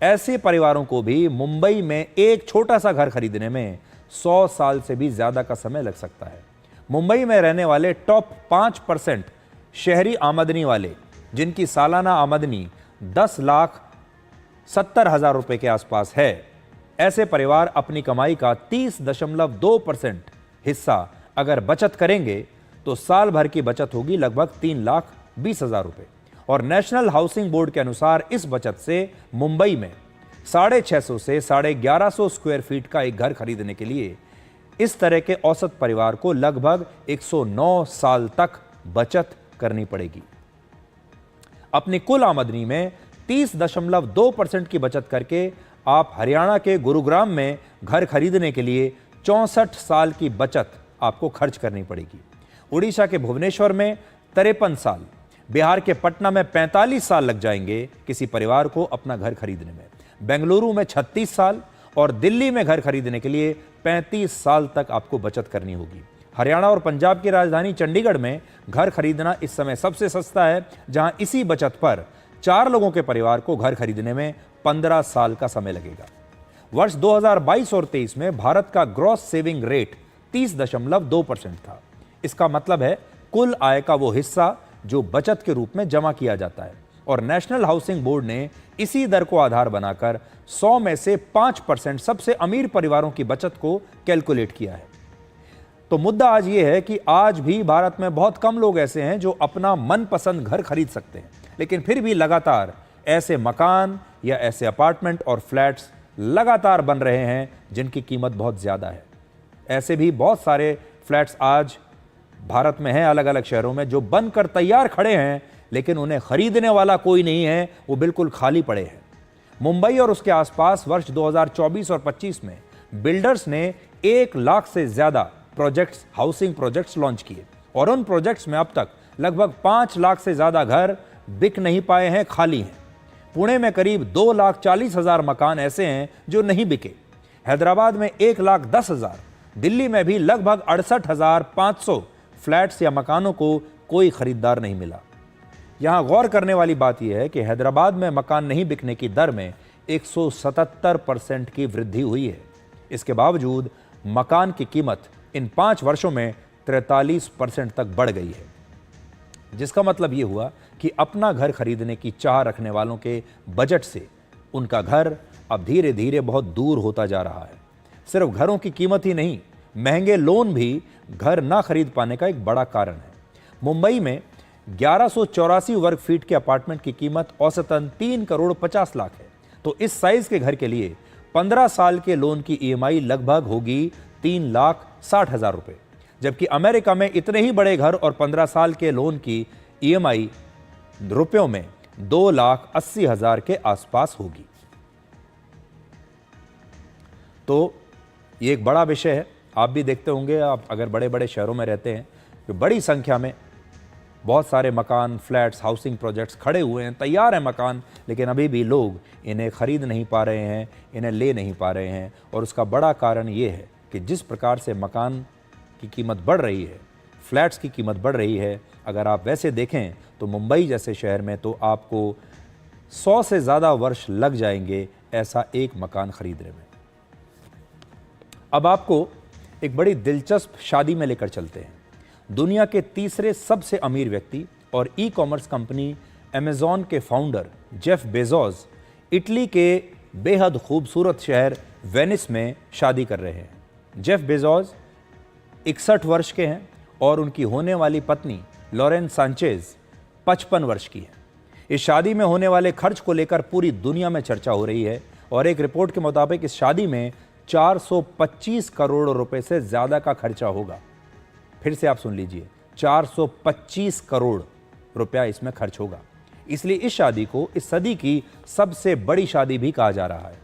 ऐसे परिवारों को भी मुंबई में एक छोटा सा घर खरीदने में 100 साल से भी ज्यादा का समय लग सकता है। मुंबई में रहने वाले टॉप 5% शहरी आमदनी वाले, जिनकी सालाना आमदनी 10,70,000 रुपए के आसपास है, ऐसे परिवार अपनी कमाई का 30.2% हिस्सा अगर बचत करेंगे तो साल भर की बचत होगी लगभग 3,20,000 रुपए। और नेशनल हाउसिंग बोर्ड के अनुसार इस बचत से मुंबई में 650 से 1150 स्क्वायर फीट का एक घर खरीदने के लिए इस तरह के औसत परिवार को लगभग 109 साल तक बचत करनी पड़ेगी। अपनी कुल आमदनी में 30.2% की बचत करके आप हरियाणा के गुरुग्राम में घर खरीदने के लिए 64 साल की बचत आपको खर्च करनी पड़ेगी। उड़ीसा के भुवनेश्वर में 53 साल, बिहार के पटना में 45 साल लग जाएंगे किसी परिवार को अपना घर खरीदने में, बेंगलुरु में 36 साल और दिल्ली में घर खरीदने के लिए 35 साल तक आपको बचत करनी होगी। हरियाणा और पंजाब की राजधानी चंडीगढ़ में घर खरीदना इस समय सबसे सस्ता है, जहां इसी बचत पर 4 लोगों के परिवार को घर खरीदने में 15 साल का समय लगेगा। वर्ष 2022 और 23 में भारत का ग्रॉस सेविंग रेट 30.2% था। इसका मतलब है कुल आय का वो हिस्सा जो बचत के रूप में जमा किया जाता है, और नेशनल हाउसिंग बोर्ड ने इसी दर को आधार बनाकर 100 में से 5% सबसे अमीर परिवारों की बचत को कैलकुलेट किया है। तो मुद्दा आज ये है कि आज भी भारत में बहुत कम लोग ऐसे हैं जो अपना मनपसंद घर खरीद सकते हैं, लेकिन फिर भी लगातार ऐसे मकान या ऐसे अपार्टमेंट और फ्लैट्स लगातार बन रहे हैं जिनकी कीमत बहुत ज़्यादा है। ऐसे भी बहुत सारे फ्लैट्स आज भारत में हैं, अलग अलग शहरों में, जो बनकर तैयार खड़े हैं, लेकिन उन्हें खरीदने वाला कोई नहीं है, वो बिल्कुल खाली पड़े हैं। मुंबई और उसके आसपास वर्ष 2024 और 25 में बिल्डर्स ने 1 लाख से ज़्यादा प्रोजेक्ट्स, हाउसिंग प्रोजेक्ट्स लॉन्च किए, और उन प्रोजेक्ट्स में अब तक लगभग 5 लाख से ज़्यादा घर बिक नहीं पाए हैं, खाली हैं। पुणे में करीब 2,40,000 मकान ऐसे हैं जो नहीं बिके, हैदराबाद में 1,10,000, दिल्ली में भी लगभग 68,500 फ्लैट्स या मकानों को कोई खरीदार नहीं मिला। यहां गौर करने वाली बात यह है कि हैदराबाद में मकान नहीं बिकने की दर में 177% की वृद्धि हुई है। इसके बावजूद मकान की कीमत इन 5 वर्षों में 43% तक बढ़ गई है, जिसका मतलब यह हुआ कि अपना घर खरीदने की चाह रखने वालों के बजट से उनका घर अब धीरे धीरे बहुत दूर होता जा रहा है। सिर्फ घरों की कीमत ही नहीं, महंगे लोन भी घर ना खरीद पाने का एक बड़ा कारण है। मुंबई में 1184 वर्ग फीट के अपार्टमेंट की कीमत औसतन 3 करोड़ 50 लाख है। तो इस साइज के घर के लिए 15 साल के लोन की EMI लगभग होगी 3,60,000 रुपये, जबकि अमेरिका में इतने ही बड़े घर और 15 साल के लोन की EMI रुपयों में 2,80,000 के आसपास होगी। तो ये एक बड़ा विषय है। आप भी देखते होंगे, आप अगर बड़े बड़े शहरों में रहते हैं, तो बड़ी संख्या में बहुत सारे मकान, फ्लैट्स, हाउसिंग प्रोजेक्ट्स खड़े हुए हैं, तैयार हैं मकान, लेकिन अभी भी लोग इन्हें खरीद नहीं पा रहे हैं, इन्हें ले नहीं पा रहे हैं। और उसका बड़ा कारण ये है कि जिस प्रकार से मकान की कीमत बढ़ रही है, फ्लैट्स की कीमत बढ़ रही है, अगर आप वैसे देखें तो मुंबई जैसे शहर में तो आपको 100 से ज़्यादा वर्ष लग जाएंगे ऐसा एक मकान खरीदने में। अब आपको एक बड़ी दिलचस्प शादी में लेकर चलते हैं। दुनिया के तीसरे सबसे अमीर व्यक्ति और ई-कॉमर्स कंपनी अमेज़ॉन के फाउंडर जेफ बेजोस इटली के बेहद खूबसूरत शहर वेनिस में शादी कर रहे हैं। जेफ बेजोस 61 वर्ष के हैं और उनकी होने वाली पत्नी लॉरेन सांचेज 55 वर्ष की है। इस शादी में होने वाले खर्च को लेकर पूरी दुनिया में चर्चा हो रही है, और एक रिपोर्ट के मुताबिक इस शादी में 425 करोड़ रुपए से ज़्यादा का खर्चा होगा। फिर से आप सुन लीजिए, 425 करोड़ रुपया इसमें खर्च होगा। इसलिए इस शादी को इस सदी की सबसे बड़ी शादी भी कहा जा रहा है।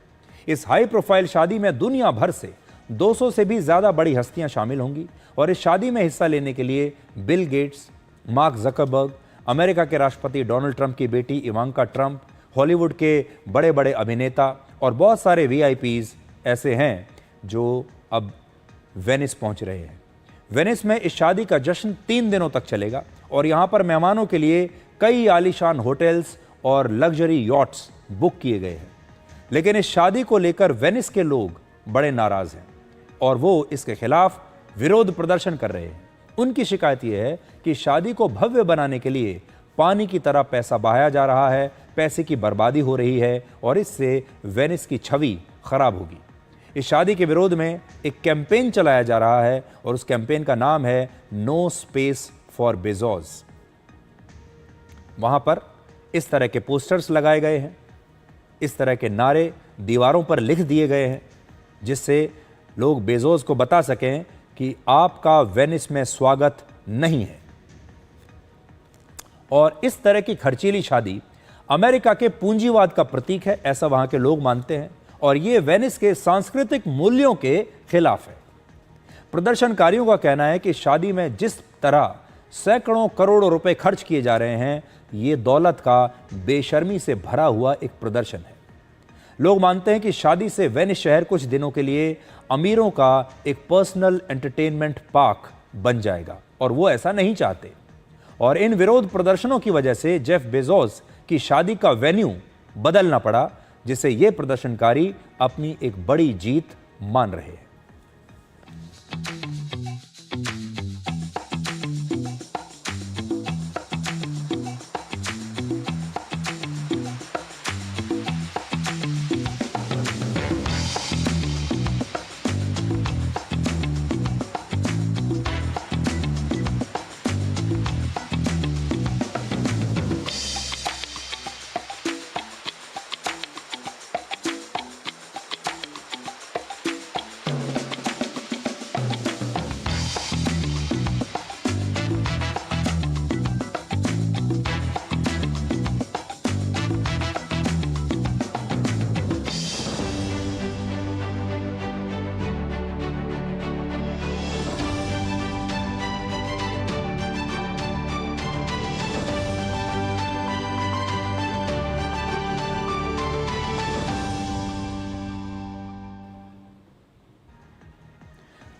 इस हाई प्रोफाइल शादी में दुनिया भर से 200 से भी ज़्यादा बड़ी हस्तियां शामिल होंगी, और इस शादी में हिस्सा लेने के लिए Bill Gates, mark Zuckerberg, America के राष्ट्रपति डोनाल्ड ट्रंप की बेटी इवांका ट्रंप, हॉलीवुड के बड़े बड़े अभिनेता और बहुत सारे VIPs ऐसे हैं जो अब वेनिस पहुंच रहे हैं। वेनिस में इस शादी का जश्न 3 दिनों तक चलेगा, और यहाँ पर मेहमानों के लिए कई आलीशान होटल्स और लग्जरी यॉट्स बुक किए गए हैं। लेकिन इस शादी को लेकर वेनिस के लोग बड़े नाराज हैं, और वो इसके खिलाफ विरोध प्रदर्शन कर रहे हैं। उनकी शिकायत यह है कि शादी को भव्य बनाने के लिए पानी की तरह पैसा बहाया जा रहा है, पैसे की बर्बादी हो रही है, और इससे वेनिस की छवि खराब होगी। इस शादी के विरोध में एक कैंपेन चलाया जा रहा है, और उस कैंपेन का नाम है नो स्पेस फॉर बेजोस। वहां पर इस तरह के पोस्टर्स लगाए गए हैं, इस तरह के नारे दीवारों पर लिख दिए गए हैं, जिससे लोग बेजोस को बता सकें कि आपका वेनिस में स्वागत नहीं है। और इस तरह की खर्चीली शादी अमेरिका के पूंजीवाद का प्रतीक है, ऐसा वहां के लोग मानते हैं, और ये वेनिस के सांस्कृतिक मूल्यों के खिलाफ है। प्रदर्शनकारियों का कहना है कि शादी में जिस तरह सैकड़ों करोड़ों रुपए खर्च किए जा रहे हैं, ये दौलत का बेशर्मी से भरा हुआ एक प्रदर्शन है। लोग मानते हैं कि शादी से वेनिस शहर कुछ दिनों के लिए अमीरों का एक पर्सनल एंटरटेनमेंट पार्क बन जाएगा, और वो ऐसा नहीं चाहते। और इन विरोध प्रदर्शनों की वजह से जेफ बेजोस की शादी का वेन्यू बदलना पड़ा, जिसे ये प्रदर्शनकारी अपनी एक बड़ी जीत मान रहे हैं।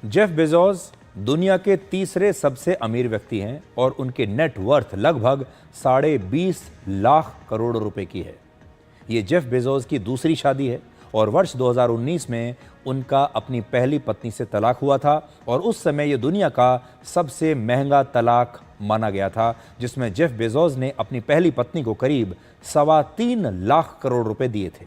जेफ बेजोस दुनिया के तीसरे सबसे अमीर व्यक्ति हैं और उनके नेट वर्थ लगभग 20.5 लाख करोड़ रुपए की है। ये जेफ बेजोस की दूसरी शादी है और वर्ष 2019 में उनका अपनी पहली पत्नी से तलाक हुआ था, और उस समय ये दुनिया का सबसे महंगा तलाक माना गया था, जिसमें जेफ बेजोस ने अपनी पहली पत्नी को करीब 3.25 लाख करोड़ रुपए दिए थे।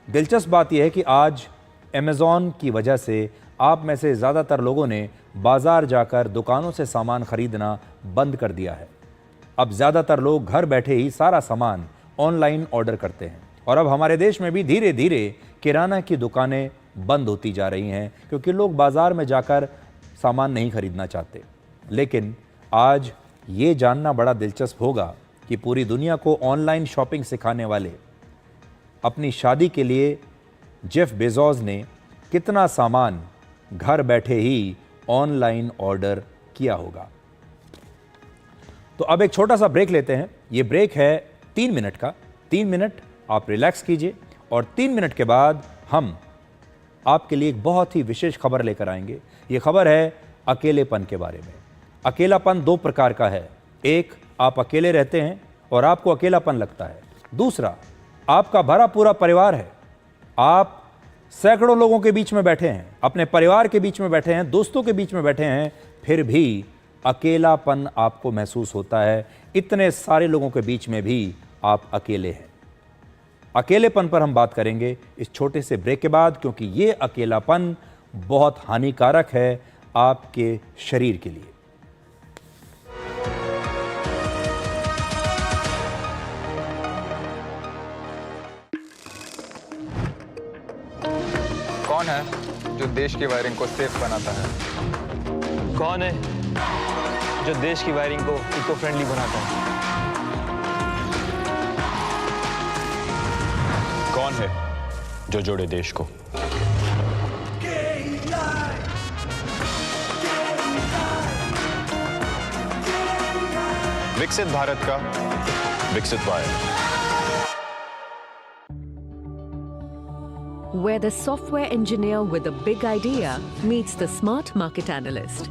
दिलचस्प बात यह है कि आज अमेज़ॉन की वजह से आप में से ज़्यादातर लोगों ने बाजार जाकर दुकानों से सामान खरीदना बंद कर दिया है। अब ज़्यादातर लोग घर बैठे ही सारा सामान ऑनलाइन ऑर्डर करते हैं, और अब हमारे देश में भी धीरे धीरे किराना की दुकानें बंद होती जा रही हैं, क्योंकि लोग बाजार में जाकर सामान नहीं खरीदना चाहते। लेकिन आज ये जानना बड़ा दिलचस्प होगा कि पूरी दुनिया को ऑनलाइन शॉपिंग सिखाने वाले अपनी शादी के लिए जेफ बेजोस ने कितना सामान घर बैठे ही ऑनलाइन ऑर्डर किया होगा। तो अब एक छोटा सा ब्रेक लेते हैं। ये ब्रेक है 3 मिनट का। 3 मिनट आप रिलैक्स कीजिए, और 3 मिनट के बाद हम आपके लिए एक बहुत ही विशेष खबर लेकर आएंगे। ये खबर है अकेलेपन के बारे में। अकेलापन 2 प्रकार का है। एक, आप अकेले रहते हैं और आपको अकेलापन लगता है। दूसरा, आपका भरा पूरा परिवार है, आप सैकड़ों लोगों के बीच में बैठे हैं, अपने परिवार के बीच में बैठे हैं, दोस्तों के बीच में बैठे हैं, फिर भी अकेलापन आपको महसूस होता है। इतने सारे लोगों के बीच में भी आप अकेले हैं। अकेलेपन पर हम बात करेंगे इस छोटे से ब्रेक के बाद, क्योंकि ये अकेलापन बहुत हानिकारक है आपके शरीर के लिए। कौन है जो देश की वायरिंग को सेफ बनाता है? कौन है जो देश की वायरिंग को इको फ्रेंडली बनाता है? कौन है जो जोड़े देश को? विकसित भारत का विकसित wire. Where the software engineer with a big idea meets the smart market analyst,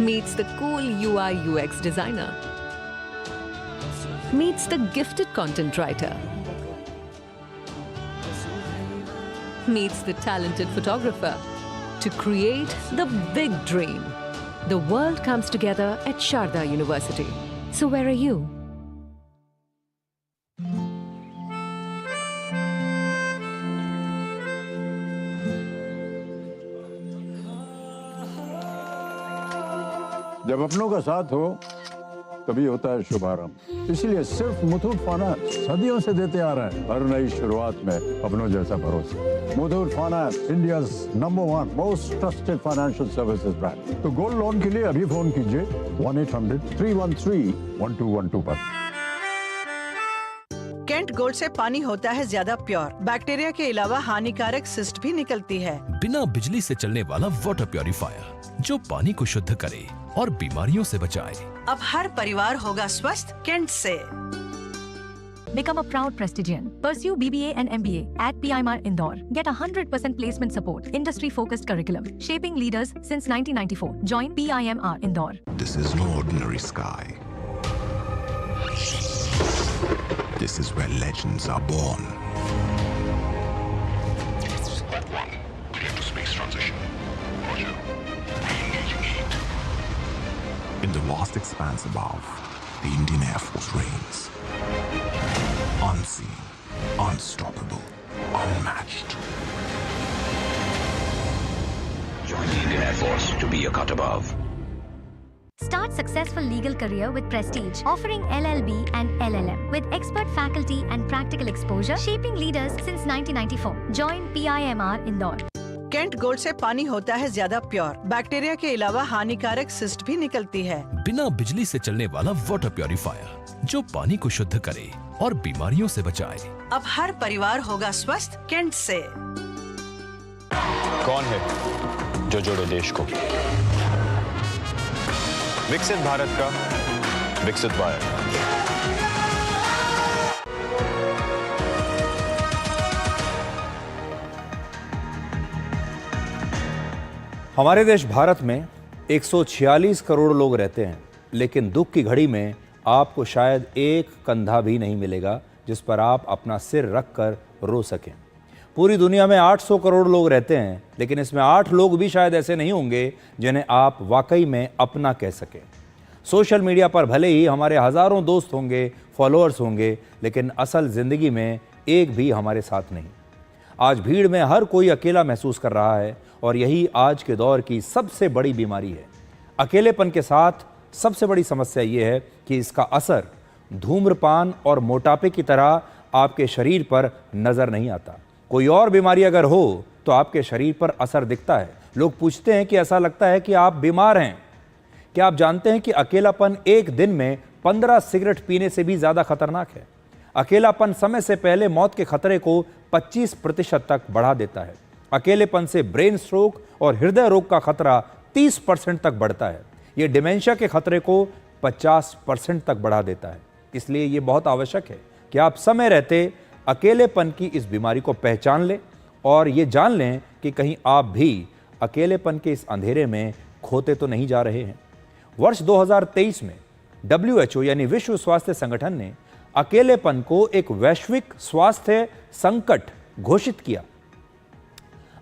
meets the cool UI UX designer, meets the gifted content writer, meets the talented photographer to create the big dream. The world comes together at Sharda University. So where are you? जब अपनों का साथ हो तभी होता है शुभारंभ। इसीलिए सिर्फ मुथूट फाइनेंस सदियों से देते आ रहा है हर नई शुरुआत में अपनों जैसा भरोसा। Muthoot finance, India's number 1 most trusted financial services brand. तो गोल्ड लोन के लिए अभी फोन कीजिए 1-800-313-1212 पर। केंट गोल्ड से पानी होता है ज्यादा प्योर। बैक्टीरिया के अलावा हानिकारक सिस्ट भी निकलती है। बिना बिजली से चलने वाला वाटर प्योरीफायर जो पानी को शुद्ध करे और बीमारियों से बचाए। अब हर परिवार होगा स्वस्थ केंट से। Become a proud Prestigian. Pursue BBA and MBA at PIMR Indore. Get 100% placement support. Industry-focused curriculum. Shaping leaders since 1994. Join PIMR Indore. This is no ordinary sky. This is where legends are born. One, clear to space transition. Roger. Re-engaging heat. In the vast expanse above, the Indian Air Force reigns. Unseen, unstoppable, unmatched. Join the Indian Air Force to be a cut above. Start successful legal career with Prestige, offering LLB and LLM with expert faculty and practical exposure, shaping leaders since 1994. Join PIMR Indore. Kent gold से पानी होता है ज्यादा pure. Bacteria के अलावा हानिकारक cyst भी निकलती है। बिना बिजली से चलने वाला वाटर प्योरीफायर जो पानी को शुद्ध करे और बीमारियों से बचाए। अब हर परिवार होगा स्वस्थ केंट से। कौन है जो जोड़े देश को? विकसित भारत का विकसित वायर। हमारे देश भारत में 146 करोड़ लोग रहते हैं, लेकिन दुख की घड़ी में आपको शायद एक कंधा भी नहीं मिलेगा जिस पर आप अपना सिर रख कर रो सकें। पूरी दुनिया में 800 करोड़ लोग रहते हैं, लेकिन इसमें 8 लोग भी शायद ऐसे नहीं होंगे जिन्हें आप वाकई में अपना कह सकें। सोशल मीडिया पर भले ही हमारे हज़ारों दोस्त होंगे, फॉलोअर्स होंगे, लेकिन असल ज़िंदगी में एक भी हमारे साथ नहीं। आज भीड़ में हर कोई अकेला महसूस कर रहा है और यही आज के दौर की सबसे बड़ी बीमारी है। अकेलेपन के साथ सबसे बड़ी समस्या ये है कि इसका असर धूम्रपान और मोटापे की तरह आपके शरीर पर नज़र नहीं आता। कोई और बीमारी अगर हो तो आपके शरीर पर असर दिखता है। लोग पूछते हैं कि ऐसा लगता है कि आप बीमार हैं। क्या आप जानते हैं कि अकेलापन एक दिन में 15 सिगरेट पीने से भी ज़्यादा खतरनाक है? अकेलापन समय से पहले मौत के खतरे को 25% तक बढ़ा देता है। अकेलेपन से ब्रेन स्ट्रोक और हृदय रोग का खतरा 30% तक बढ़ता है। ये डिमेंशिया के खतरे को 50% तक बढ़ा देता है। इसलिए ये बहुत आवश्यक है कि आप समय रहते अकेलेपन की इस बीमारी को पहचान लें और ये जान लें कि कहीं आप भी अकेलेपन के इस अंधेरे में खोते तो नहीं जा रहे हैं। वर्ष 2023 में WHO यानी विश्व स्वास्थ्य संगठन ने अकेलेपन को एक वैश्विक स्वास्थ्य संकट घोषित किया।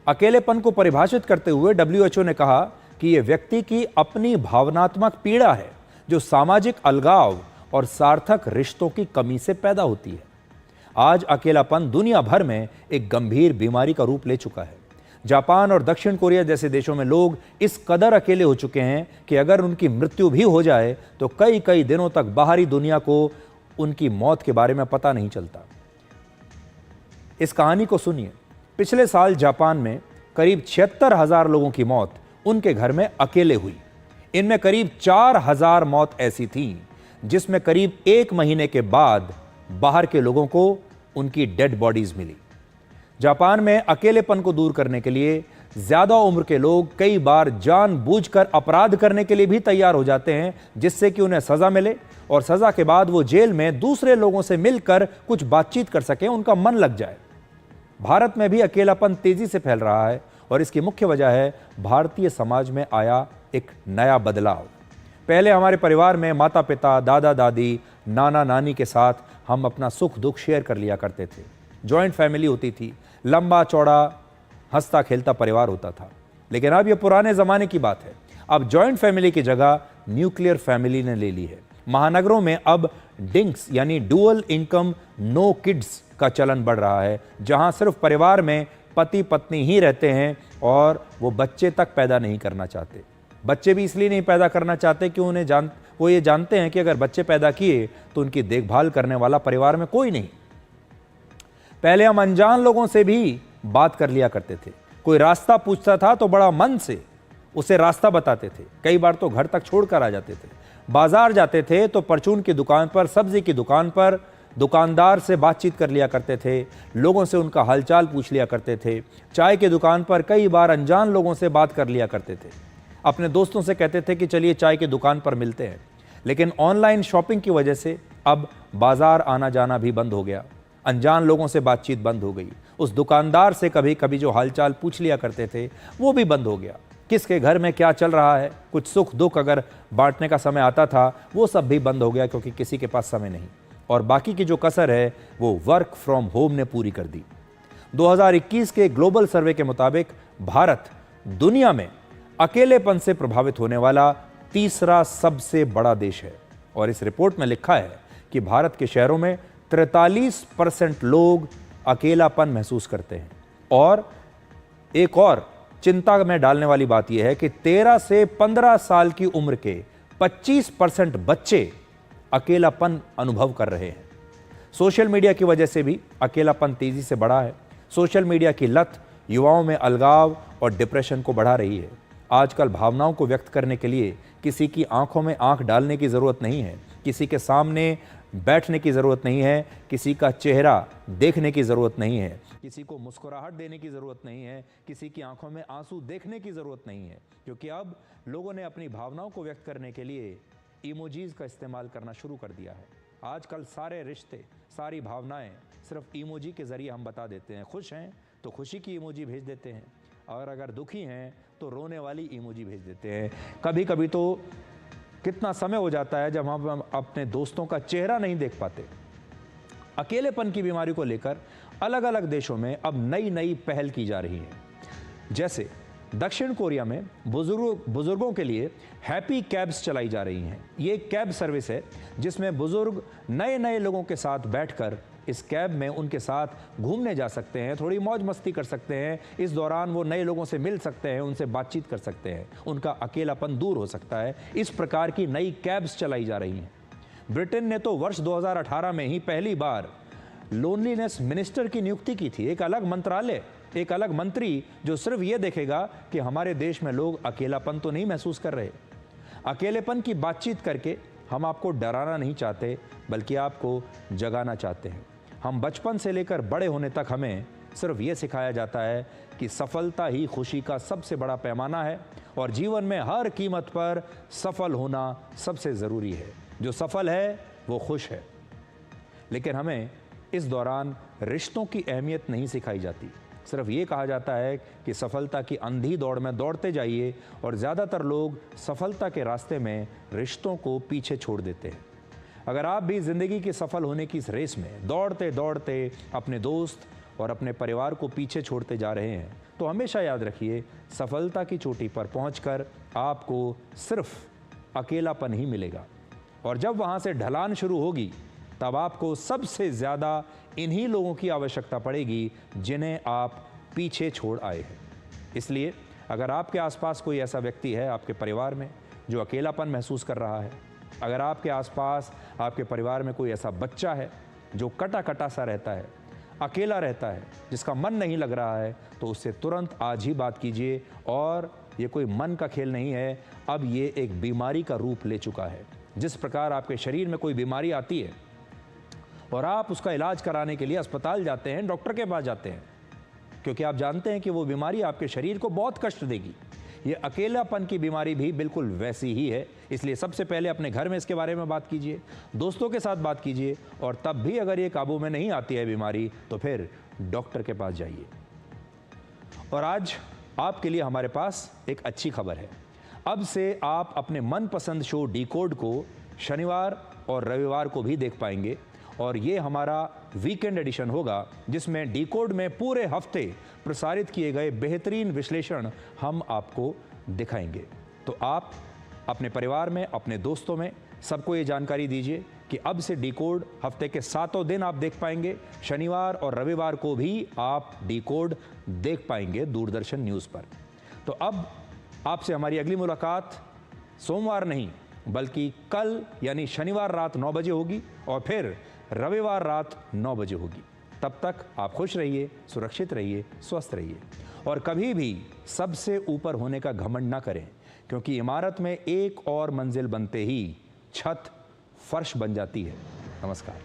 अकेलेपन को परिभाषित करते हुए WHO ने कहा कि यह व्यक्ति की अपनी भावनात्मक पीड़ा है जो सामाजिक अलगाव और सार्थक रिश्तों की कमी से पैदा होती है। आज अकेलापन दुनिया भर में एक गंभीर बीमारी का रूप ले चुका है। जापान और दक्षिण कोरिया जैसे देशों में लोग इस कदर अकेले हो चुके हैं कि अगर उनकी मृत्यु भी हो जाए तो कई कई दिनों तक बाहरी दुनिया को उनकी मौत के बारे में पता नहीं चलता। इस कहानी को सुनिए। पिछले साल जापान में करीब 76,000 लोगों की मौत उनके घर में अकेले हुई। इनमें करीब 4,000 मौत ऐसी थीं जिसमें करीब 1 महीने के बाद बाहर के लोगों को उनकी डेड बॉडीज मिली। जापान में अकेलेपन को दूर करने के लिए ज्यादा उम्र के लोग कई बार जानबूझकर अपराध करने के लिए भी तैयार हो जाते हैं, जिससे कि उन्हें सजा मिले और सजा के बाद वो जेल में दूसरे लोगों से मिलकर कुछ बातचीत कर सकें, उनका मन लग जाए। भारत में भी अकेलापन तेजी से फैल रहा है और इसकी मुख्य वजह है भारतीय समाज में आया एक नया बदलाव। पहले हमारे परिवार में माता पिता, दादा दादी, नाना नानी के साथ हम अपना सुख दुख शेयर कर लिया करते थे। जॉइंट फैमिली होती थी, लंबा चौड़ा हंसता खेलता परिवार होता था। लेकिन अब यह पुराने ज़माने की बात है। अब जॉइंट फैमिली की जगह न्यूक्लियर फैमिली ने ले ली है। महानगरों में अब डिंक्स यानी डुअल इनकम नो किड्स का चलन बढ़ रहा है, जहां सिर्फ परिवार में पति पत्नी ही रहते हैं और वो बच्चे तक पैदा नहीं करना चाहते। बच्चे भी इसलिए नहीं पैदा करना चाहते कि वो ये जानते हैं कि अगर बच्चे पैदा किए तो उनकी देखभाल करने वाला परिवार में कोई नहीं। पहले हम अनजान लोगों से भी बात कर लिया करते थे। कोई रास्ता पूछता था तो बड़ा मन से उसे रास्ता बताते थे। कई बार तो घर तक छोड़कर आ जाते थे। बाजार जाते थे तो परचून की दुकान पर, सब्जी की दुकान पर दुकानदार से बातचीत कर लिया करते थे, लोगों से उनका हालचाल पूछ लिया करते थे, चाय की दुकान पर कई बार अनजान लोगों से बात कर लिया करते थे, अपने दोस्तों से कहते थे कि चलिए चाय की दुकान पर मिलते हैं। लेकिन ऑनलाइन शॉपिंग की वजह से अब बाजार आना जाना भी बंद हो गया, अनजान लोगों से बातचीत बंद हो गई, उस दुकानदार से कभी कभी जो हालचाल पूछ लिया करते थे वो भी बंद हो गया। किसके घर में क्या चल रहा है, कुछ सुख दुख अगर बांटने का समय आता था वो सब भी बंद हो गया, क्योंकि किसी के पास समय नहीं। और बाकी की जो कसर है वो वर्क फ्रॉम होम ने पूरी कर दी। 2021 के ग्लोबल सर्वे के मुताबिक भारत दुनिया में अकेलेपन से प्रभावित होने वाला तीसरा सबसे बड़ा देश है। और इस रिपोर्ट में लिखा है कि भारत के शहरों में 43% लोग अकेलापन महसूस करते हैं। और एक और चिंता में डालने वाली बात यह है कि 13 से 15 साल की उम्र के 25% बच्चे अकेलापन अनुभव कर रहे हैं। सोशल मीडिया की वजह से भी अकेलापन तेजी से बढ़ा है। सोशल मीडिया की लत युवाओं में अलगाव और डिप्रेशन को बढ़ा रही है। आजकल भावनाओं को व्यक्त करने के लिए किसी की आंखों में आंख डालने की ज़रूरत नहीं है, किसी के सामने बैठने की ज़रूरत नहीं है, किसी का चेहरा देखने की ज़रूरत नहीं है, किसी को मुस्कुराहट देने की ज़रूरत नहीं है, किसी की आंखों में आंसू देखने की ज़रूरत नहीं है, क्योंकि अब लोगों ने अपनी भावनाओं को व्यक्त करने के लिए इमोजीज का इस्तेमाल करना शुरू कर दिया है। आजकल सारे रिश्ते, सारी भावनाएं सिर्फ इमोजी के ज़रिए हम बता देते हैं। खुश हैं तो खुशी की इमोजी भेज देते हैं, और अगर दुखी हैं तो रोने वाली इमोजी भेज देते हैं। कभी कभी तो कितना समय हो जाता है जब हम अपने दोस्तों का चेहरा नहीं देख पाते। अकेलेपन की बीमारी को लेकर अलग अलग देशों में अब नई नई पहल की जा रही है। जैसे दक्षिण कोरिया में बुजुर्गों के लिए हैप्पी कैब्स चलाई जा रही हैं। ये कैब सर्विस है जिसमें बुजुर्ग नए नए लोगों के साथ बैठकर इस कैब में उनके साथ घूमने जा सकते हैं, थोड़ी मौज मस्ती कर सकते हैं। इस दौरान वो नए लोगों से मिल सकते हैं, उनसे बातचीत कर सकते हैं, उनका अकेलापन दूर हो सकता है। इस प्रकार की नई कैब्स चलाई जा रही हैं। ब्रिटेन ने तो वर्ष 2018 में ही पहली बार लोनलीनेस मिनिस्टर की नियुक्ति की थी, एक अलग मंत्रालय, एक अलग मंत्री जो सिर्फ ये देखेगा कि हमारे देश में लोग अकेलापन तो नहीं महसूस कर रहे। अकेलेपन की बातचीत करके हम आपको डराना नहीं चाहते, बल्कि आपको जगाना चाहते हैं। हम बचपन से लेकर बड़े होने तक हमें सिर्फ ये सिखाया जाता है कि सफलता ही खुशी का सबसे बड़ा पैमाना है और जीवन में हर कीमत पर सफल होना सबसे ज़रूरी है। जो सफल है वो खुश है। लेकिन हमें इस दौरान रिश्तों की अहमियत नहीं सिखाई जाती। सिर्फ ये कहा जाता है कि सफलता की अंधी दौड़ में दौड़ते जाइए, और ज़्यादातर लोग सफलता के रास्ते में रिश्तों को पीछे छोड़ देते हैं। अगर आप भी ज़िंदगी के सफल होने की इस रेस में दौड़ते दौड़ते अपने दोस्त और अपने परिवार को पीछे छोड़ते जा रहे हैं, तो हमेशा याद रखिए, सफलता की चोटी पर पहुंचकर आपको सिर्फ अकेलापन ही मिलेगा। और जब वहाँ से ढलान शुरू होगी, तब आपको सबसे ज़्यादा इन्हीं लोगों की आवश्यकता पड़ेगी जिन्हें आप पीछे छोड़ आए हैं। इसलिए अगर आपके आसपास कोई ऐसा व्यक्ति है आपके परिवार में जो अकेलापन महसूस कर रहा है, अगर आपके आसपास आपके परिवार में कोई ऐसा बच्चा है जो कटा कटा सा रहता है, अकेला रहता है, जिसका मन नहीं लग रहा है, तो उससे तुरंत आज ही बात कीजिए। और ये कोई मन का खेल नहीं है, अब ये एक बीमारी का रूप ले चुका है। जिस प्रकार आपके शरीर में कोई बीमारी आती है और आप उसका इलाज कराने के लिए अस्पताल जाते हैं, डॉक्टर के पास जाते हैं, क्योंकि आप जानते हैं कि वो बीमारी आपके शरीर को बहुत कष्ट देगी। ये अकेलापन की बीमारी भी बिल्कुल वैसी ही है। इसलिए सबसे पहले अपने घर में इसके बारे में बात कीजिए, दोस्तों के साथ बात कीजिए, और तब भी अगर ये काबू में नहीं आती है बीमारी, तो फिर डॉक्टर के पास जाइए। और आज आपके लिए हमारे पास एक अच्छी खबर है। अब से आप अपने मनपसंद शो डिकोड को शनिवार और रविवार को भी देख पाएंगे, और ये हमारा वीकेंड एडिशन होगा जिसमें डिकोड में पूरे हफ्ते प्रसारित किए गए बेहतरीन विश्लेषण हम आपको दिखाएंगे। तो आप अपने परिवार में, अपने दोस्तों में सबको ये जानकारी दीजिए कि अब से डिकोड हफ्ते के 7 दिन आप देख पाएंगे। शनिवार और रविवार को भी आप डिकोड देख पाएंगे दूरदर्शन न्यूज़ पर। तो अब आपसे हमारी अगली मुलाकात सोमवार नहीं बल्कि कल यानी शनिवार रात 9 बजे होगी, और फिर रविवार रात 9 बजे होगी। तब तक आप खुश रहिए, सुरक्षित रहिए, स्वस्थ रहिए, और कभी भी सबसे ऊपर होने का घमंड ना करें, क्योंकि इमारत में एक और मंजिल बनते ही छत फर्श बन जाती है। नमस्कार।